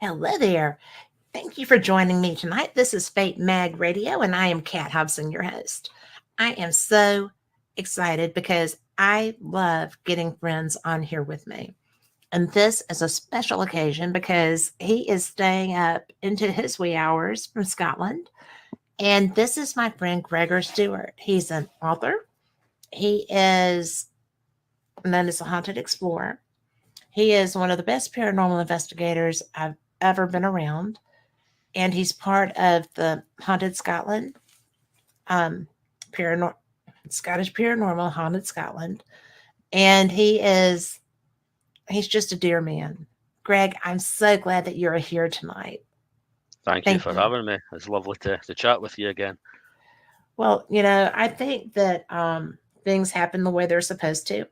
Hello there. Thank you for joining me tonight. This is Fate Mag Radio, and I am Kat Hobson, your host. I am so excited because I love getting friends on here with me. And this is a special occasion because he is staying up into his wee hours from Scotland. And this is my friend Gregor Stewart. He's an author, he is known as a haunted explorer. He is one of the best paranormal investigators I've ever been around, and he's part of the Haunted Scotland, um, paranor- Scottish Paranormal Haunted Scotland, and he's just a dear man. Greg, I'm so glad that you're here tonight. Thank you Thank for you. having me. It's lovely to chat with you again. Well, I think that things happen the way they're supposed to,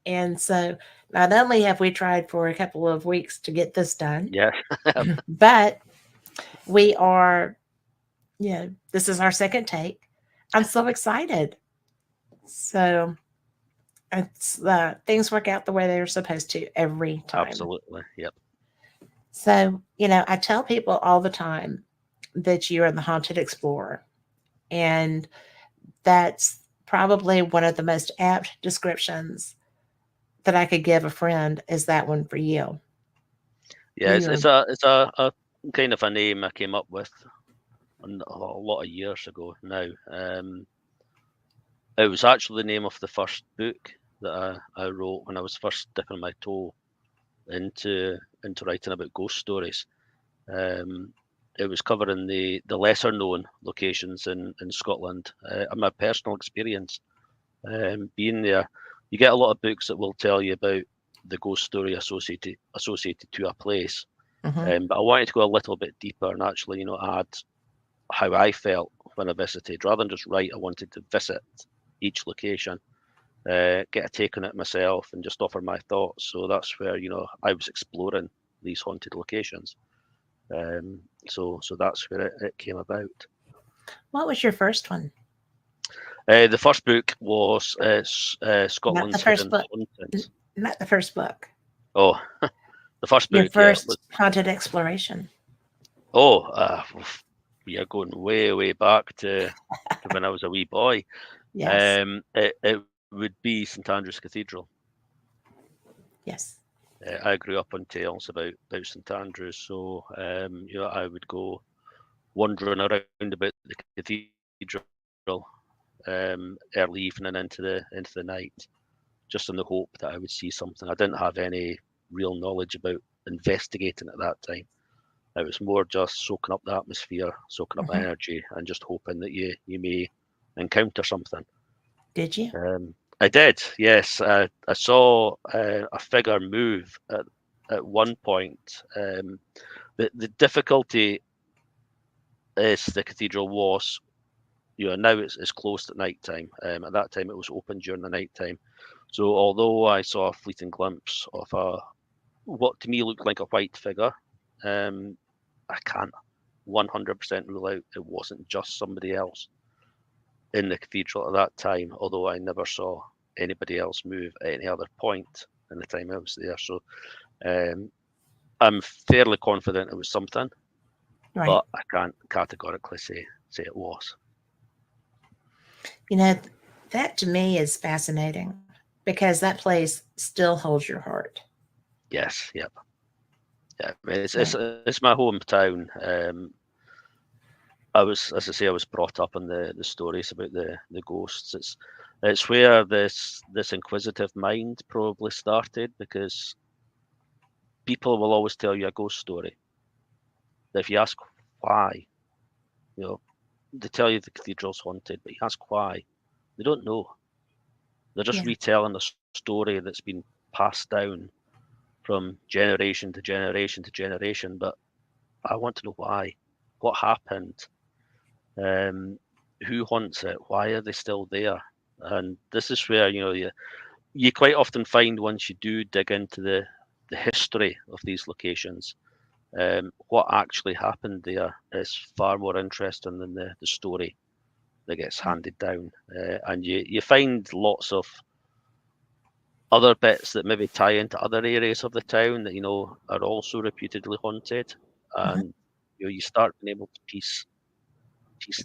and so not only have we tried for a couple of weeks to get this done, Yeah, but we are, this is our second take. I'm so excited. So things work out the way they're supposed to every time. absolutely. Yep. So, I tell people all the time that you're the haunted explorer. And that's probably one of the most apt descriptions that I could give a friend is that one for you. Yeah, You're it's a kind of a name I came up with a lot of years ago now. It was actually the name of the first book that I wrote when I was first dipping my toe into writing about ghost stories. Um, it was covering the lesser known locations in Scotland and my personal experience being there. You get a lot of books that will tell you about the ghost story associated to a place, mhm. but I wanted to go a little bit deeper and actually, add how I felt when I visited. Rather than just write, I wanted to visit each location, get a take on it myself, and just offer my thoughts. So that's where I was exploring these haunted locations. So that's where it came about. What was your first one? The first book was Not the Scotland's first Hidden book. Hauntings. Not the first book. Oh, the first Your book, yeah. first haunted exploration. Oh, we are going way, way back to when I was a wee boy. Yes. It would be St Andrew's Cathedral. Yes. I grew up on tales about St Andrews, so I would go wandering around about the cathedral early evening into the night, just in the hope that I would see something. I didn't have any real knowledge about investigating at that time. It was more just soaking up the atmosphere, soaking up the Hmm. energy, and just hoping that you may encounter something. Did you? I did, yes. I saw a figure move at one point. The difficulty is the cathedral was, now it's closed at night time. At that time, it was open during the night time. So although I saw a fleeting glimpse of what to me looked like a white figure, um, I can't 100% rule out it wasn't just somebody else in the cathedral at that time, although I never saw anybody else move at any other point in the time I was there. So um, I'm fairly confident it was something, Right. but I can't categorically say it was. You know, that to me is fascinating because that place still holds your heart. Yes, yep, yeah. I mean, So, it's my hometown. I was, as I say, I was brought up in the stories about the ghosts. It's where this inquisitive mind probably started because people will always tell you a ghost story. If you ask why, you know, they tell you the cathedral's haunted, but you ask why, they don't know. They're just yeah. retelling a story that's been passed down from generation to generation to generation. But I want to know why, what happened, um, who haunts it, why are they still there? And this is where you quite often find once you do dig into the history of these locations, what actually happened there is far more interesting than the story that gets handed down. And you find lots of other bits that maybe tie into other areas of the town that are also reputedly haunted, Mhm. and you start being able to piece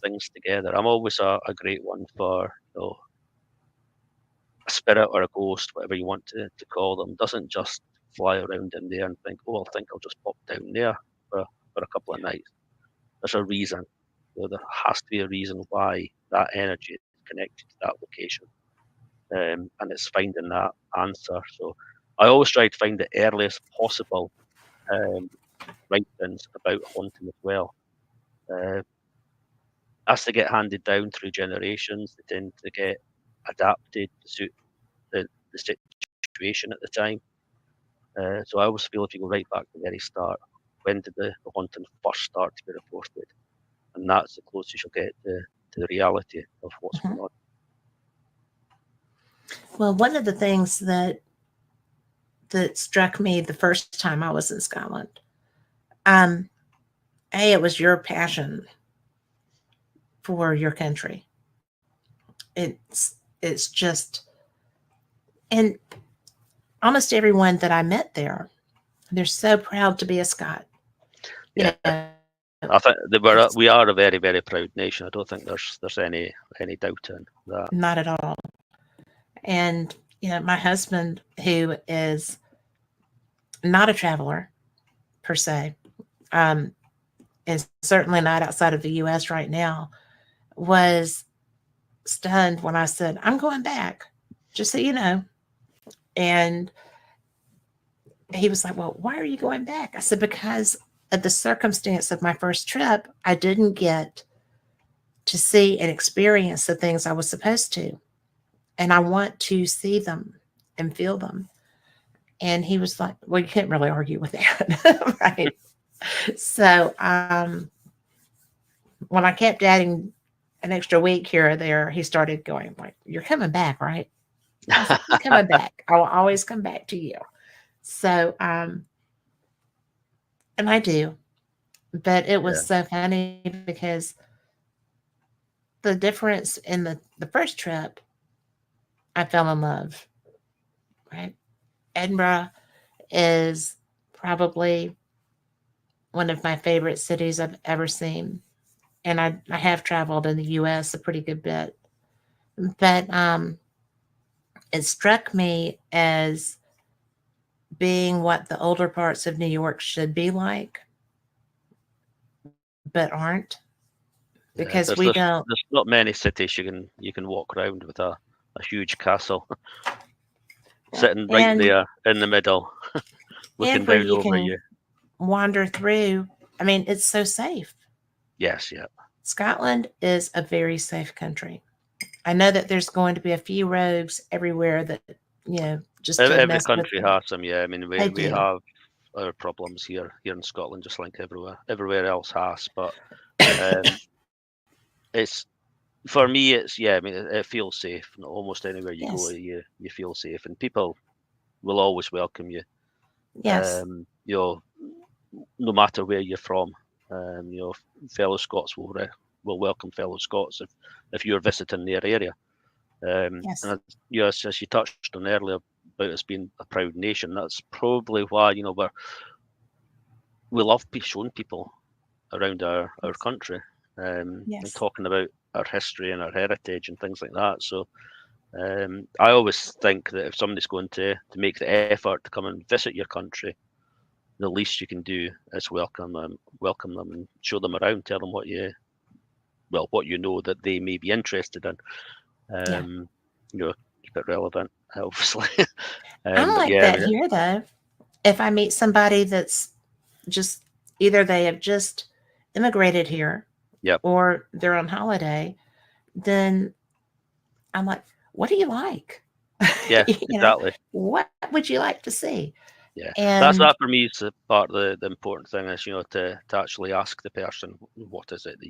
things together. I'm always a great one for a spirit or a ghost, whatever you want to call them, doesn't just fly around in there and think, oh, I think I'll just pop down there for a couple of nights. There's a reason. There has to be a reason why that energy is connected to that location. And it's finding that answer. So I always try to find the earliest possible um, writings about haunting as well. Uh, as they get handed down through generations, they tend to get adapted to suit the situation at the time. So I always feel if you go right back to the very start, when did the haunting first start to be reported? And that's the closest you'll get to the reality of what's Mhm. going on. Well, one of the things that struck me the first time I was in Scotland, um, it was your passion for your country. It's just, and almost everyone that I met there, they're so proud to be a Scot. You Yeah, know, I think it's we are a very, very proud nation. I don't think there's any doubt in that. not at all. And my husband, who is not a traveler per se, um, is certainly not outside of the U.S. right now, was stunned when I said, "I'm going back, just so you know." And he was like, "Well, why are you going back?" I said, "Because of the circumstance of my first trip, I didn't get to see and experience the things I was supposed to. And I want to see them and feel them." And he was like, "Well, you can't really argue with that." Right. So when I kept adding an extra week here or there, he started going, like, "You're coming back, right?" I was like, "I'm coming back. I will always come back to you." So, and I do. But it was Yeah, so funny because the difference in the first trip, I fell in love, right? Edinburgh is probably one of my favorite cities I've ever seen. And I have traveled in the US a pretty good bit. But it struck me as being what the older parts of New York should be like, but aren't, yeah. because we don't. There's not many cities you can walk around with a huge castle Well, sitting right there in the middle, and looking where down you over can you. wander through. I mean, it's so safe. Yes, yeah. Scotland is a very safe country. I know that there's going to be a few rogues everywhere that, just to Every mess with country you. has them. Yeah, I mean They we do. have our problems here in Scotland, just like everywhere else has. But um, it's for me, it's yeah. I mean, it feels safe. Almost anywhere you go, Yes. you feel safe, and people will always welcome you. Yes. You know, no matter where you're from. Fellow Scots will welcome fellow Scots if you're visiting their area. Yes. And as you touched on earlier about us being a proud nation, that's probably why we love showing people around our Yes. country, and Yes. talking about our history and our heritage and things like that. So I always think that if somebody's going to make the effort to come and visit your country, the least you can do is welcome them and show them around, tell them what you know that they may be interested in. Yeah. Um, Keep it relevant, obviously. I'm But like yeah, I that mean, here, though. If I meet somebody that's just either they have just immigrated here yep, or they're on holiday, then I'm like, "What do you like?" yeah, you know, exactly. what would you like to see? Yeah, that's And that for me is the part of the important thing is to actually ask the person what is it that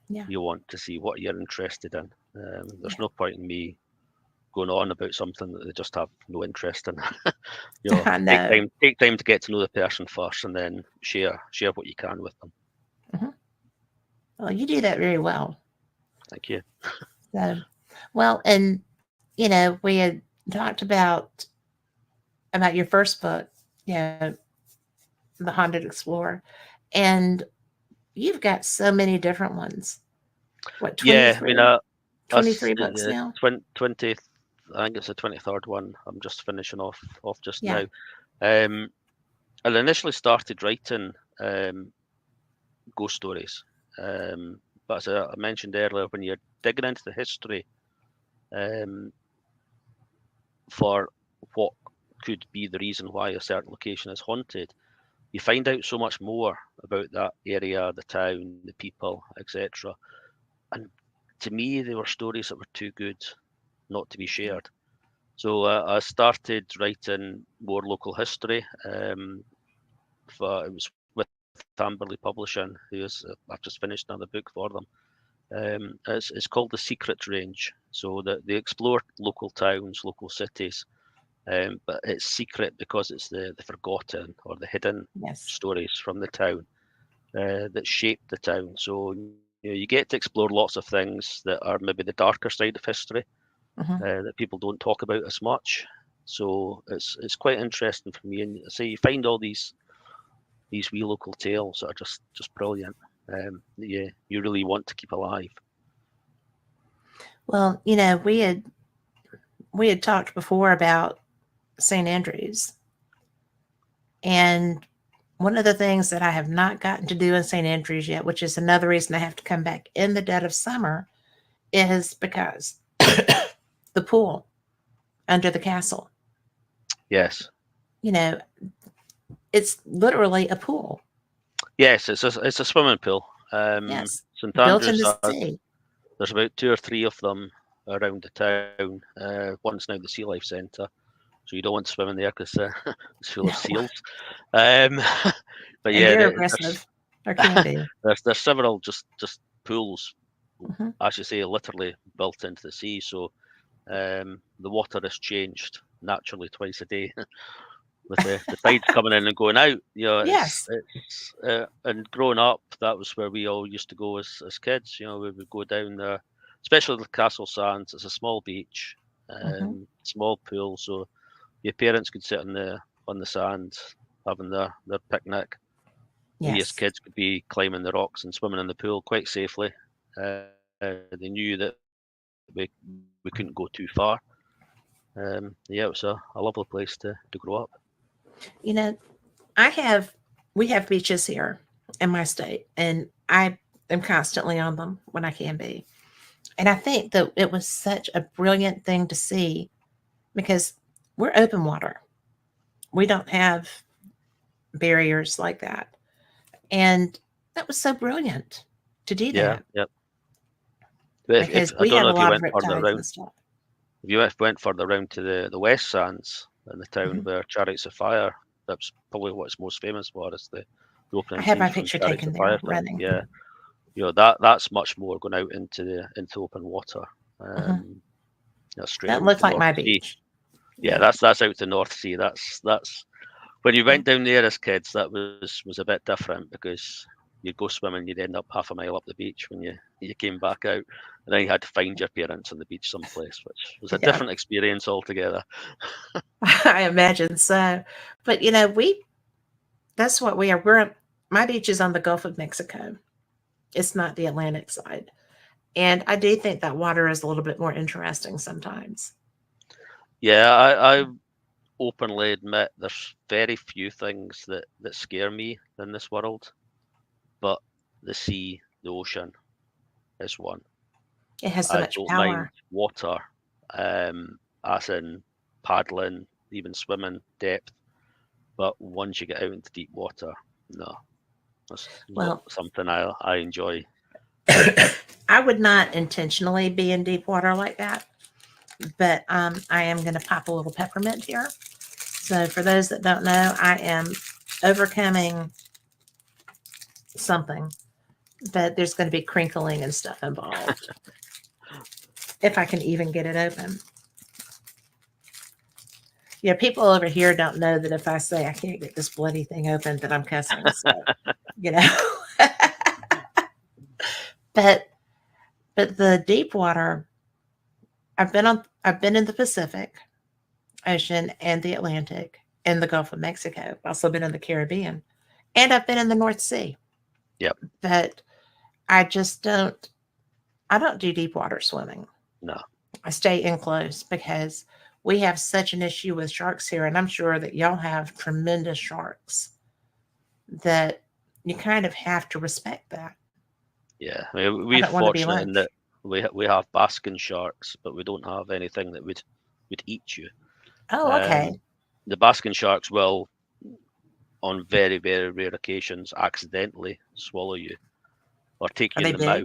yeah, you want to see, what you're interested in. There's yeah, no point in me going on about something that they just have no interest in. I Take know. time to get to know the person first, and then share what you can with them. Mhm. Well, you do that very well. Thank you. So, well, and we had talked about your first book, you know, The Haunted Explorer, and you've got so many different ones. What, Yeah, I mean, 23? us 23 books the now? 20th, I think it's the 23rd one. I'm just finishing off just Yeah. now. Um, I initially started writing ghost stories, but as I mentioned earlier, when you're digging into the history um, for what could be the reason why a certain location is haunted, you find out so much more about that area, the town, the people, etc. And to me, they were stories that were too good not to be shared. So I started writing more local history. It was with Amberley Publishing, I've just finished another book for them. It's called The Secret Range. So that they explore local towns, local cities, but it's secret because it's the forgotten or the hidden Yes. stories from the town that shaped the town. So you get to explore lots of things that are maybe the darker side of history Hmm. that people don't talk about as much. So it's quite interesting for me. And say you find all these wee local tales that are just brilliant. That you really want to keep alive. Well, we had talked before about St. Andrews, and one of the things that I have not gotten to do in St. Andrews yet, which is another reason I have to come back in the dead of summer, is because the pool under the castle. Yes, You know, it's literally a pool. yes, it's a swimming pool. Yes, St built in Andrews the has sea. there's about two or three of them around the town. One's now the Sea Life Centre, so you don't want to swim in there because it's full of No, seals. Um, but and yeah, they're aggressive, or can be. there's several just pools, Hmm. as you say, literally built into the sea. So the water is changed naturally twice a day with the tides coming in and going out. Yes. And growing up, that was where we all used to go as kids. We would go down there, especially the Castle Sands. It's a small beach, Hmm. small pool, so your parents could sit on the sand having their picnic. We as Yes. kids could be climbing the rocks and swimming in the pool quite safely. They knew that we couldn't go too far. Yeah, it was a lovely place to grow up. You know, I have, we have beaches here in my state, and I am constantly on them when I can be. And I think that it was such a brilliant thing to see because we're open water. We don't have barriers like that. And that was so brilliant to do Yeah, that yeah. But if because I we don't have know a if you lot of went further riptides and around, stuff. if you went further around to the West Sands in the town Hmm. where Chariots of Fire, that's probably what it's most famous for, is the I opening have my scenes from picture Chariots taken of Fire there film. running. Yeah, that's much more going out into open water. Hmm. Um, that's straight That out into looked the like North my Sea. beach. Yeah, Yeah. that's out the North Sea. That's when you Yeah. went down there as kids. That was a bit different because you'd go swimming, you'd end up half a mile up the beach when you came back out, and then you had to find your parents on the beach someplace, which was a Yeah. different experience altogether. I imagine so. But that's what we are. My beach is on the Gulf of Mexico. It's not the Atlantic side. And I do think that water is a little bit more interesting sometimes. Yeah, I openly admit there's very few things that scare me in this world, but the sea, the ocean is one. It has so I much don't mind power. water, as in paddling, even swimming depth. But once you get out into deep water, no, that's not Well, something I enjoy. I would not intentionally be in deep water like that, but I am going to pop a little peppermint here. So, for those that don't know, I am overcoming something, but there's going to be crinkling and stuff involved if I can even get it open. Yeah, people over here don't know that if I say I can't get this bloody thing open, that I'm cussing. So, you know, but the deep water, I've been in the Pacific. Ocean and the Atlantic and the Gulf of Mexico. I've also been in the Caribbean and I've been in the North Sea. Yep. But I just I don't do deep water swimming. No. I stay in close because we have such an issue with sharks here, and I'm sure that y'all have tremendous sharks that you kind of have to respect that. Yeah. I mean, I we're don't want to be fortunate in that lunch. we have basking sharks, but we don't have anything that would eat you. Oh, okay. Um, the basking sharks will, on very, very rare occasions, accidentally swallow you or take Are you in they the mouth.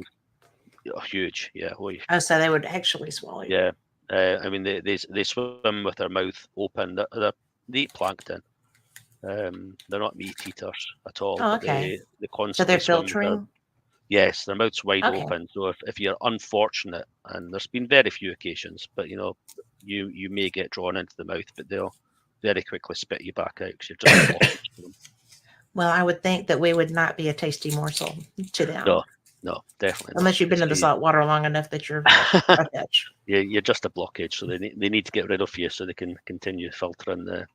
big? Oh, huge, yeah. Oh, so they would actually swallow you. Yeah. I mean, they swim with their mouth open. They eat plankton. They're not meat eaters at all, Oh, but okay. they So they're constantly swim with their, filtering. yes, their mouth's wide Okay. open. So if you're unfortunate, and there's been very few occasions, but you may get drawn into the mouth, but they'll very quickly spit you back out because you're just a blockage to them. Well, I would think that we would not be a tasty morsel to them No, no, definitely not. unless you've been It's in the salt water long enough that you're a fish. you're just a blockage, so they need to get rid of you so they can continue filtering the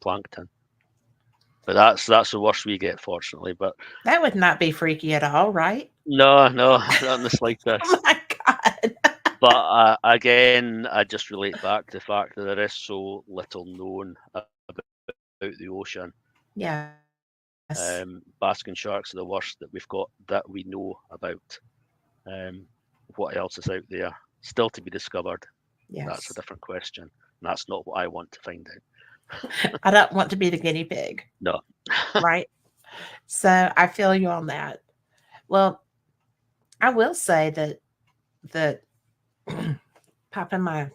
plankton. But that's the worst we get, fortunately. But That would not be freaky at all, right? no, not in the Oh slightest. my God. But again, I just relate back to the fact that there is so little known about the ocean. Yes. Basking sharks are the worst that we've got that we know about. What else is out there still to be discovered? That's a Yes. different question. And that's not what I want to find out. I don't want to be the guinea pig, No. right? So I feel you on that. Well, I will say that popping my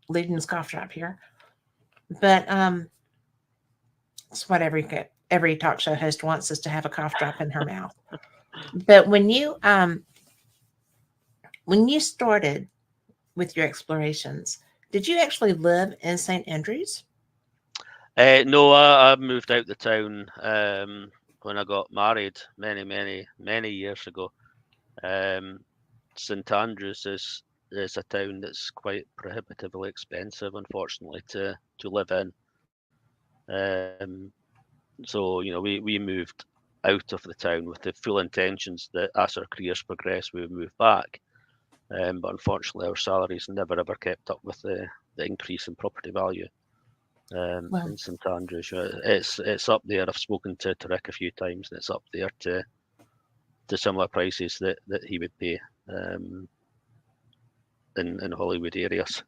Legion's cough drop here, but it's what every talk show host wants is to have a cough drop in her mouth. But when you started with your explorations, did you actually live in St. Andrews? No, I moved out the town when I got married many years ago. St Andrews is a town that's quite prohibitively expensive, unfortunately, to live in. Um, so we moved out of the town with the full intentions that as our careers progress, we would move back. But unfortunately, our salaries never ever kept up with the increase in property value. Well, In St Andrews, it's up there. I've spoken to Rick a few times, and it's up there to similar prices that he would pay in Hollywood areas.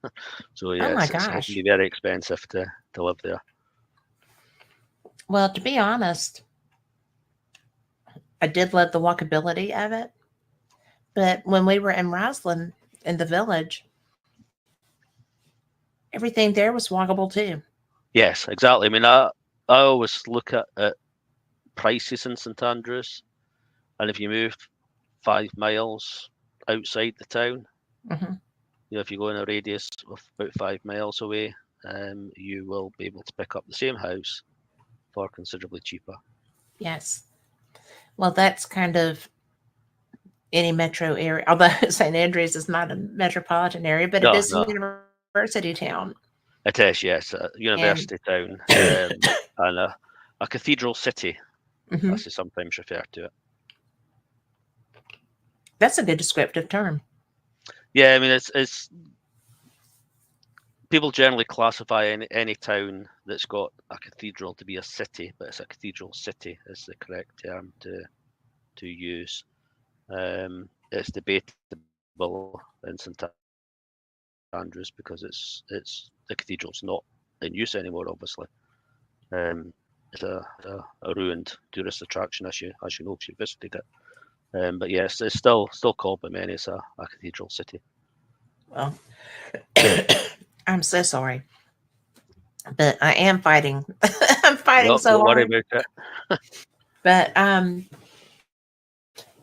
So oh my yes, it can gosh. be very expensive to live there. Well, to be honest, I did love the walkability of it. But when we were in Roslyn in the village, everything there was walkable too. Yes, exactly. I mean, I always look at prices in St Andrews, and if you move 5 miles outside the town, Hmm. if you go in a radius of about 5 miles away, you will be able to pick up the same house for considerably cheaper. Yes. Well, that's kind of any metro area, although St. Andrews is not a metropolitan area, but it No, is a no, university town. it is, yes, a And university town, and a cathedral city, mhm, as they sometimes refer to it. that's a good descriptive term. Yeah, I mean, it's people generally classify any town that's got a cathedral to be a city, but it's a cathedral city is the correct term to use. It's debatable in St Andrews because the cathedral's not in use anymore, obviously. It's a ruined tourist attraction, as you know, if you visited it. But yes, it's still called by many as a cathedral city. Well, I'm so sorry, but I am fighting. I'm fighting No, so don't worry hard. about it. But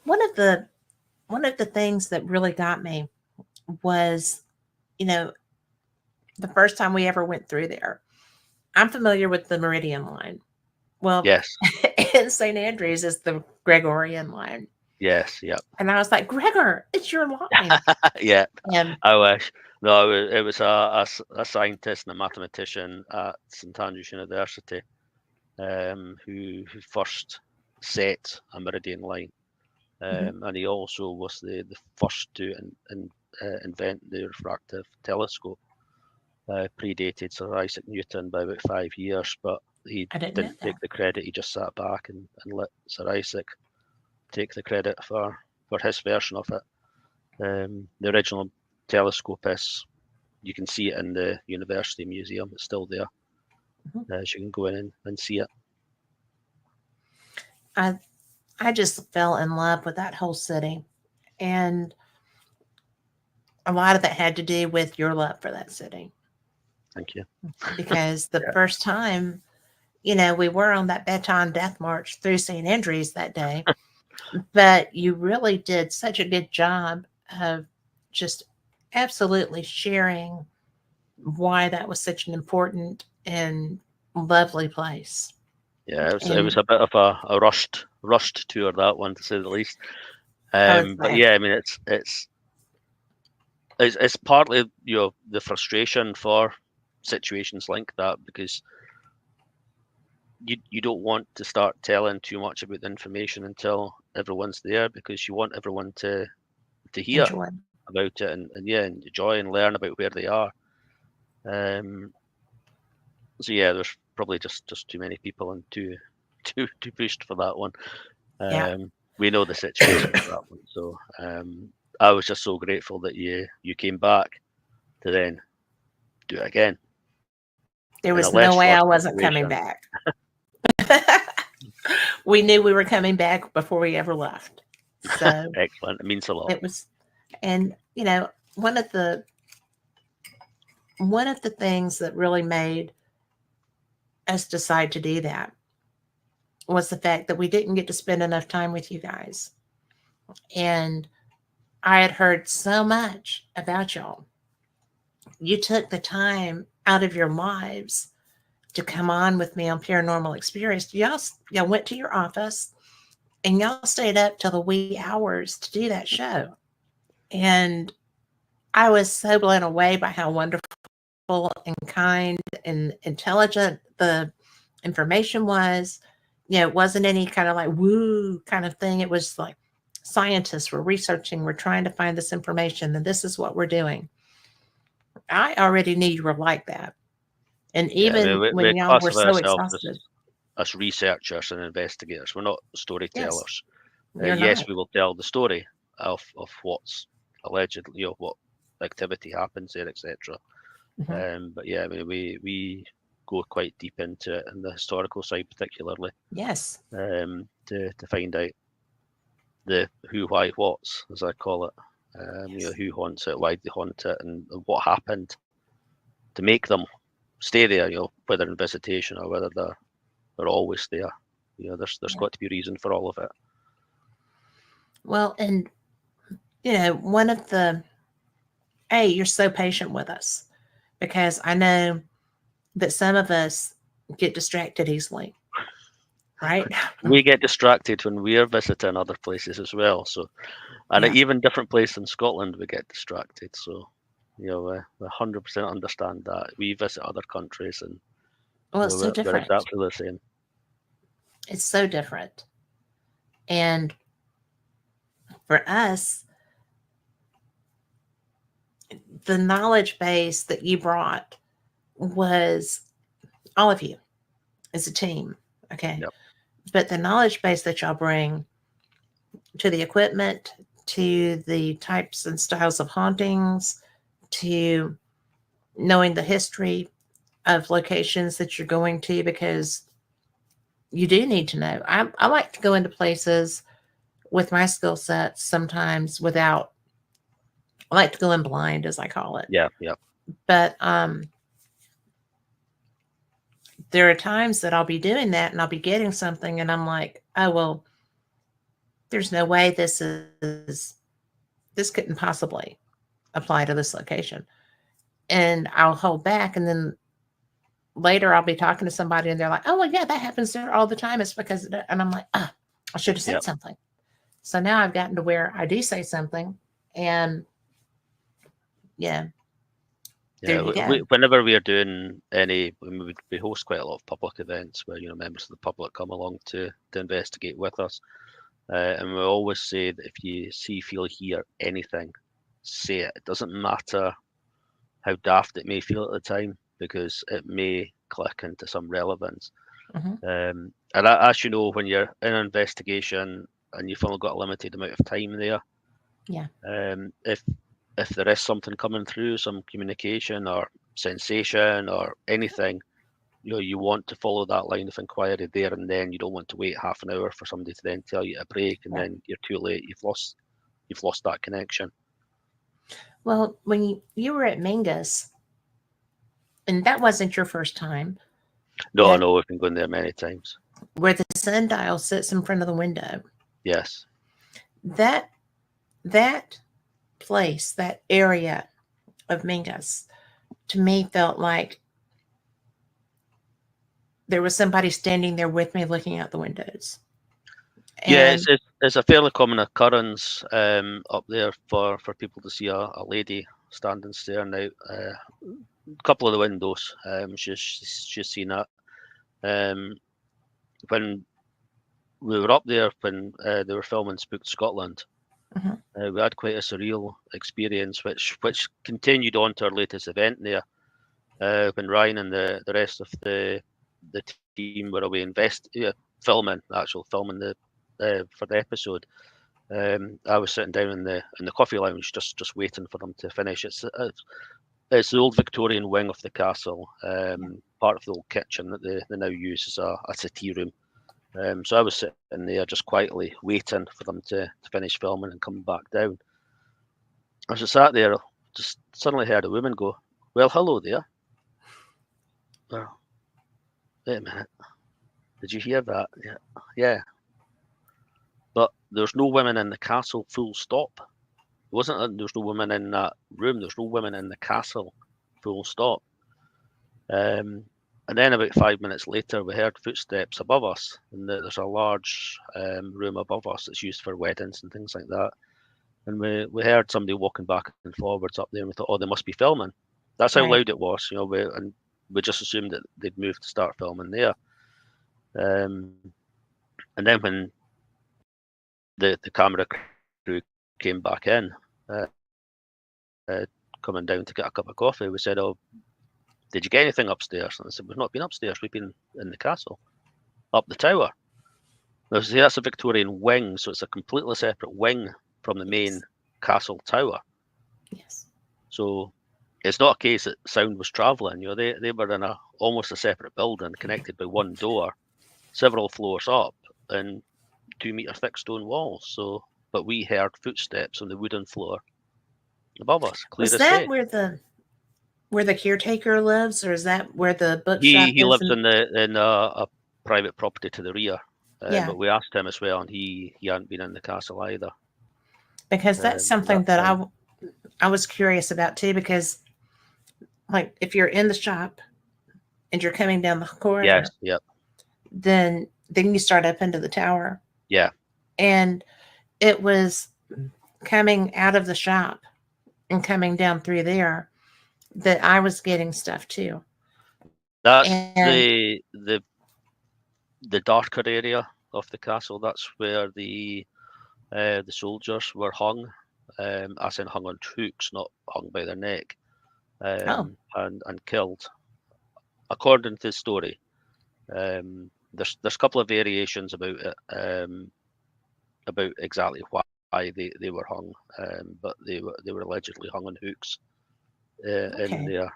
one of the one of the things that really got me was, you know, the first time we ever went through there. I'm familiar with the Meridian line. Well, Yes, in St. Andrews is the Gregorian line. Yes, yeah, And I was like, Gregor, it's your line. yeah. And I wish. No, it was a scientist and a mathematician at St Andrews University who first set a meridian line. mhm, And he also was the first to invent the refractive telescope. Predated Sir Isaac Newton by about 5 years, but he I didn't know didn't take that. the credit. He just sat back and let Sir Isaac take the credit for his version of it. The original telescope is, you can see it in the University Museum. It's still there. Mhm. So you can go in and see it. I I just fell in love with that whole city. And a lot of that had to do with your love for that city. Thank you. Because the Yeah, first time, we were on that Baton Death March through St. Andrews that day, but you really did such a good job of just absolutely sharing why that was such an important and lovely place. yeah. It was And a bit of a rushed tour, that one, to say the least. I was But like, yeah, I mean, it's partly the frustration for situations like that, because you don't want to start telling too much about the information until everyone's there, because you want everyone to hear enjoy. about it and yeah, and enjoy and learn about where they are. Um, so yeah, there's probably just too many people and too pushed for that one. Yeah. We know the situation for that one, so I was just so grateful that you came back to then do it again There in a was less no way I rushed wasn't coming situation. back. We knew we were coming back before we ever left. So Excellent. It means a lot. it was, and one of the one of the things that really made us decide to do that was the fact that we didn't get to spend enough time with you guys. And I had heard so much about y'all. You took the time out of your lives to come on with me on Paranormal Experience. Y'all went to your office and y'all stayed up till the wee hours to do that show. And I was so blown away by how wonderful and kind and intelligent the information was. It wasn't any kind of like woo kind of thing. It was like scientists were researching, we're trying to find this information, and this is what we're doing. I already knew you were like that. And Yeah, I mean, even we when y'all were classify so ourselves exhausted, as researchers and investigators. We're not yes, storytellers. you're Yes, not. we will tell the story of what's allegedly, what activity happens there, etc. Mhm. But yeah, I mean, we go quite deep into it, and the historical side particularly, Yes, to find out the who, why, what's, as I call it. yes, Who haunts it, why they haunt it, and what happened to make them stay there. Whether in visitation or whether they're always there. There's yeah. got to be a reason for all of it. Well, and one of the hey, you're so patient with us because I know that some of us get distracted easily, right? We get distracted when we're visiting other places as well. So, and Yeah. even different place in Scotland, we get distracted. So, we 100% understand that. We visit other countries, and Well, it's so we're different. exactly the same. It's so different. And for us, the knowledge base that you brought was all of you as a team. Okay. Yep. But the knowledge base that y'all bring to the equipment, to the types and styles of hauntings, to knowing the history of locations that you're going to, because you do need to know. I like to go into places with my skill sets sometimes without, I like to go in blind, as I call it. Yeah. Yeah. But there are times that I'll be doing that and I'll be getting something and I'm like, oh, well, there's no way this couldn't possibly apply to this location. And I'll hold back. And then later I'll be talking to somebody and they're like, oh, well, yeah, that happens there all the time. It's because, and I'm like, oh, I should have Yeah. said something. So now I've gotten to where I do say something, and yeah, there Yeah, you go. whenever we are doing we host quite a lot of public events where members of the public come along to investigate with us, and we always say that if you see, feel, hear anything, say it. It doesn't matter how daft it may feel at the time, because it may click into some relevance. Hmm. And as you know, when you're in an investigation and you've only got a limited amount of time there, Yeah. if there is something coming through, some communication or sensation or anything, you want to follow that line of inquiry there and then. You don't want to wait half an hour for somebody to then tell you to break, and Yeah. then you're too late. You've lost that connection. Well, when you were at Mingus, and that wasn't your first time, No, that no, we've been going there many times. where the sundial sits in front of the window, Yes. that that place, that area of Mingus, to me felt like there was somebody standing there with me looking out the windows. Yeah, And it's a fairly common occurrence up there for people to see a lady standing staring out a couple of the windows. She's seen that. When we were up there, when they were filming Spooked Scotland, mhm, we had quite a surreal experience, which continued on to our latest event there. When Ryan and the rest of the team were away filming the for the episode. I was sitting down in the coffee lounge, just waiting for them to finish. It's the old Victorian wing of the castle, part of the old kitchen that they now use as a tea room. So I was sitting there just quietly waiting for them to finish filming and coming back down. As I sat there, just suddenly heard a woman go, "Well, hello there." Oh, wait a minute. Did you hear that? Yeah. Yeah. But there's no women in the castle, full stop. It wasn't that there's no women in that room, there's no women in the castle, full stop. And then about 5 minutes later, we heard footsteps above us, and there's a large room above us that's used for weddings and things like that. And we heard somebody walking back and forwards up there, and we thought, oh, they must be filming. That's how right. loud it was, and we just assumed that they'd moved to start filming there. And then when the camera crew came back in, coming down to get a cup of coffee, we said, "Oh, did you get anything upstairs?" And I said, "We've not been upstairs. We've been in the castle, up the tower." Now, see, that's a Victorian wing, so it's a completely separate wing from the main Yes. castle tower. Yes. So it's not a case that sound was travelling. They were in almost a separate building, connected by one door, several floors up, and 2 meter thick stone walls. So, but we heard footsteps on the wooden floor above us, clear Was as that day. where the caretaker lives, or is that where the bookshop He is? lives And in a private property to the rear, yeah, but we asked him as well, and he hadn't been in the castle either because that's at that something that time. I was curious about too. Because like if you're in the shop and you're coming down the Yes, corridor, yep, then you start up into the tower, yeah. and it was coming out of the shop and coming down through there that I was getting stuff too. That's And the darker area of the castle. That's where the soldiers were hung, as in hung on hooks, not hung by their neck, oh, and killed. According to the story, there's a couple of variations about exactly why they were hung, but they were allegedly hung on hooks in okay. there,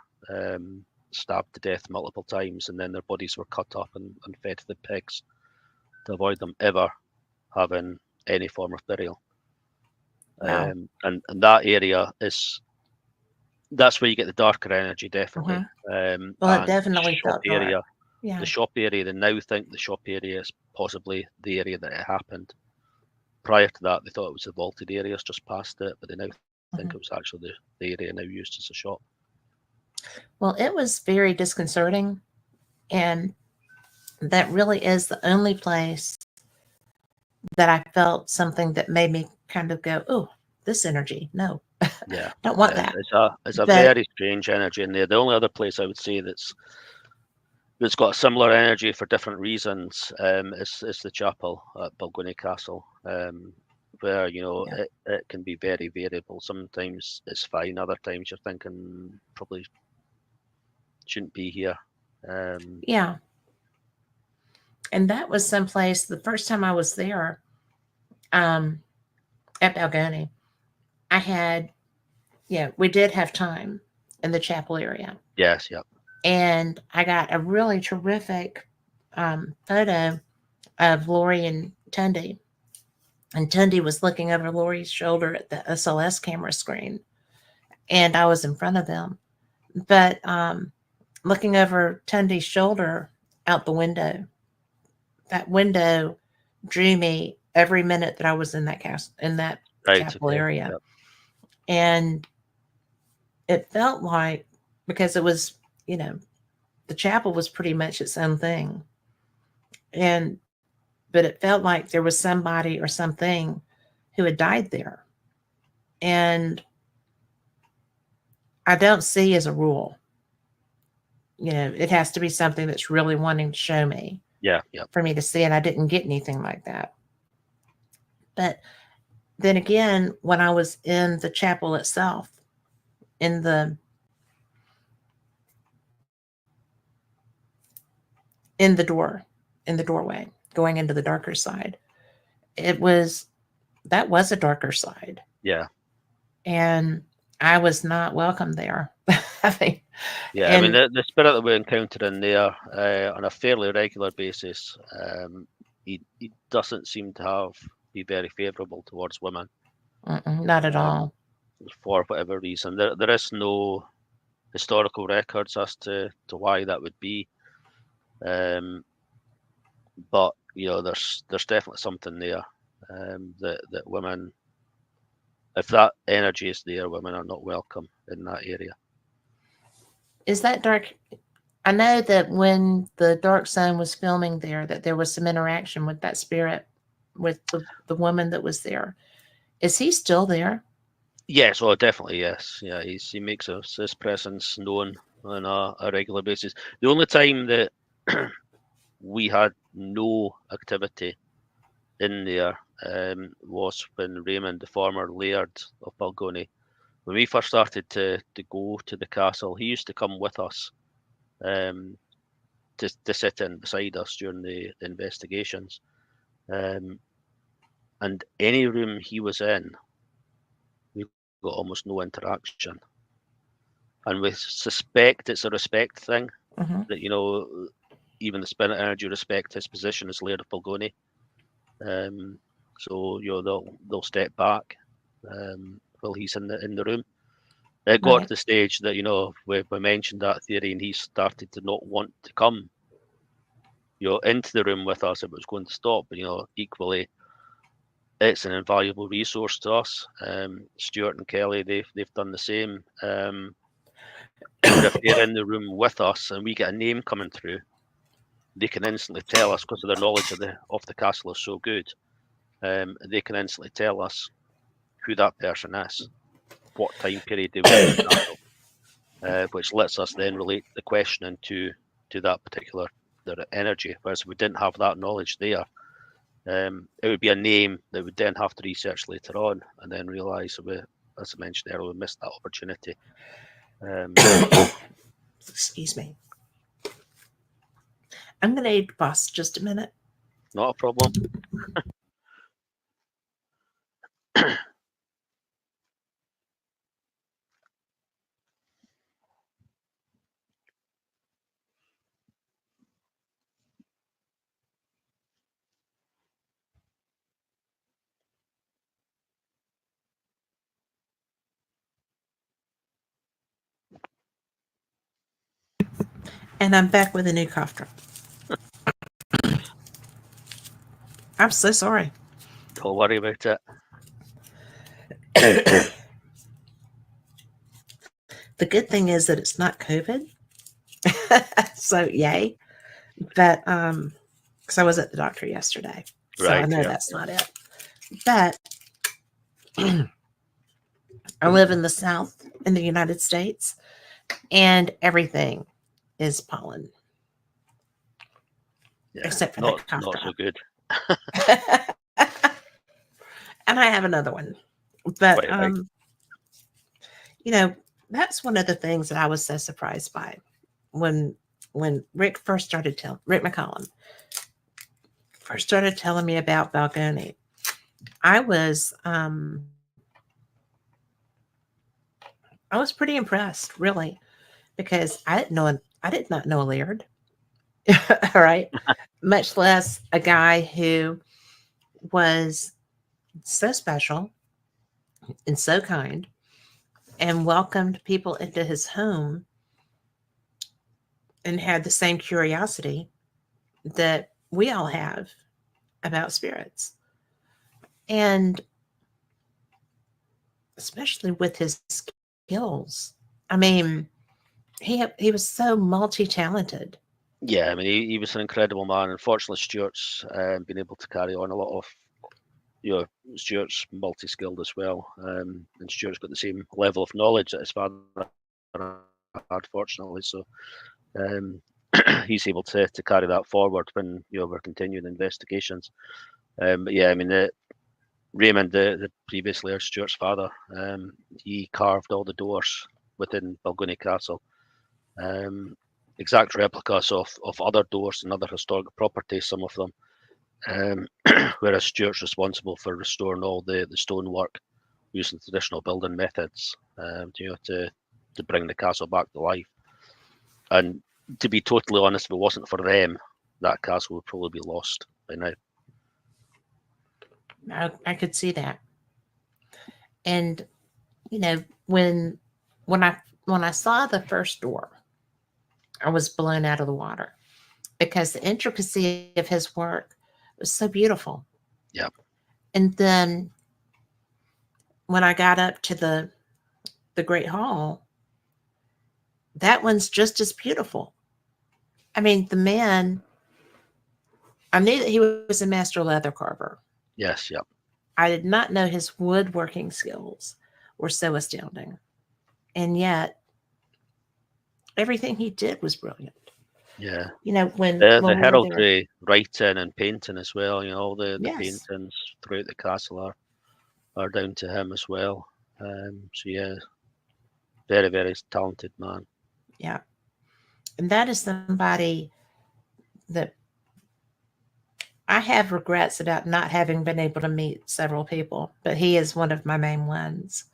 stabbed to death multiple times, and then their bodies were cut up and fed to the pigs to avoid them ever having any form of burial. Wow. And that area that's where you get the darker energy, definitely. Hmm. Well, it And definitely felt dark. the Yeah. shop area, they now think the shop area is possibly the area that it happened. Prior to that, they thought it was the vaulted areas just past it, but they now think Hmm. it was actually the area now used as a shop. Well, it was very disconcerting. And that really is the only place that I felt something that made me kind of go, oh, this energy, no, Yeah, don't want yeah. that. It's a But very strange energy in there. The only other place I would say that's got a similar energy for different reasons is the chapel at Balgony Castle, where yeah, it can be very variable. Sometimes it's fine, other times you're thinking probably shouldn't be here. Um, yeah. And that was someplace the first time I was there, um, at Balgony, I had, yeah, we did have time in the chapel area. yes, yeah, And I got a really terrific photo of Lori and Tunde. And Tunde was looking over Lori's shoulder at the SLS camera screen, and I was in front of them. But looking over Tunde's shoulder out the window, that window drew me every minute that I was in that in that right, chapel okay, area. yeah, And it felt like, because it was, you know, the chapel was pretty much its own thing. And but it felt like there was somebody or something who had died there. And I don't see as a rule, it has to be something that's really wanting to show me yeah, yeah. for me to see. And I didn't get anything like that. But then again, when I was in the chapel itself, in in the door, in the doorway, going into the darker side, it was that was a darker side. Yeah, And I was not welcome there. I mean, yeah. I mean, and the spirit that we encounter in there on a fairly regular basis, he doesn't seem to be very favourable towards women not at um, all. for whatever reason. There is no historical records as to why that would be, um, but there's definitely something there that women, if that energy is there, women are not welcome in that area. Is that dark? I know that when the Dark Zone was filming there, that there was some interaction with that spirit, with the woman that was there. Is he still there? Yes, oh, definitely, yes. Yeah, he makes his presence known on a regular basis. The only time that we had no activity in there was when Raymond, the former Laird of Balgony, when we first started to go to the castle, he used to come with us um, to sit in beside us during the investigations. Um, and any room he was in, we got almost no interaction. And we suspect it's a respect thing Hmm. that even the spirit energy respect his position as Laird of Balgony. So they'll step back while he's in the room. It got to Right. the stage that we mentioned that theory, and he started to not want to come into the room with us if it was going to stop. But equally, it's an invaluable resource to us. Stuart and Kelly, they've done the same. Where if they're in the room with us and we get a name coming through, they can instantly tell us, because of their knowledge of the castle is so good. They can instantly tell us who that person is, what time period they were in the castle, which lets us then relate the questioning to that particular their energy. Whereas if we didn't have that knowledge there, it would be a name that we'd then have to research later on, and then realise as I mentioned earlier, we missed that opportunity. Excuse me. I'm going to need to pause just a minute. Not a problem. And I'm back with a new cough drop. I'm so sorry. Don't worry about it. The good thing is that it's not COVID. So yay. But because I was at the doctor yesterday. So I Right. know Yeah. that's not it. But I live in the South in the United States, and everything is pollen Yeah. except for the cough Not so drop. good. And I have another one. But Right. you know, that's one of the things that I was so surprised by when Rick first started telling Rick McCollum first started telling me about Balgoni. I was um I was pretty impressed, really, because I did not know a Laird. All right. Much less a guy who was so special and so kind and welcomed people into his home and had the same curiosity that we all have about spirits. And especially with his skills. I mean, he was so multi-talented. Yeah, I mean, he was an incredible man. Unfortunately, Stuart's been able to carry on a lot of, you know, Stuart's multi-skilled as well, and Stuart's got the same level of knowledge that his father had, fortunately. So he's able to carry that forward when we're continuing investigations. But yeah, I mean, Raymond, the previous Laird Stuart's father, he carved all the doors within Balgony Castle. Exact replicas of other doors and other historic properties, some of them. Whereas Stuart's responsible for restoring all the stonework using traditional building methods, to bring the castle back to life. And to be totally honest, if it wasn't for them, that castle would probably be lost by now. I could see that. And you know, when I when I saw the first door, I was blown out of the water because the intricacy of his work was so beautiful. Yeah, And then when I got up to the Great Hall, that one's just as beautiful. I mean, the man, I knew that he was a master leather carver. yes, yeah, I did not know his woodworking skills were so astounding. And yet, everything he did was brilliant. yeah. You know, The when we were there, heraldry, writing, and painting as well. All the yes, paintings throughout the castle are down to him as well. So yeah, very very talented man. yeah. And that is somebody that I have regrets about not having been able to meet several people, but he is one of my main ones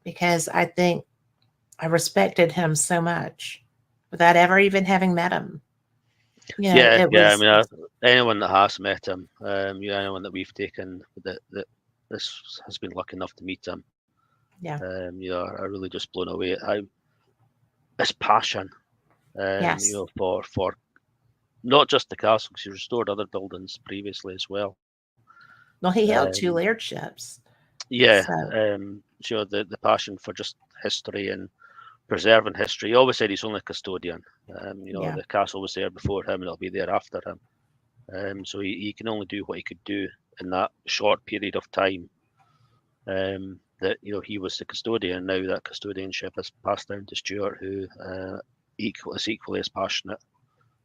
because I think I respected him so much without ever even having met him. You know, Yeah, it yeah. I was, mean, anyone that has met him, anyone that we've taken that this has been lucky enough to meet him, yeah, are really just blown away at how his passion, yes. for not just the castle, because he restored other buildings previously as well. Well, he held Um, two lairdhips. yeah, So, the passion for just history and preserving history. He always said he's only a custodian. yeah, The castle was there before him, and it'll be there after him. So he can only do what he could do in that short period of time. That he was the custodian. Now that custodianship has passed down to Stuart, who is equally as passionate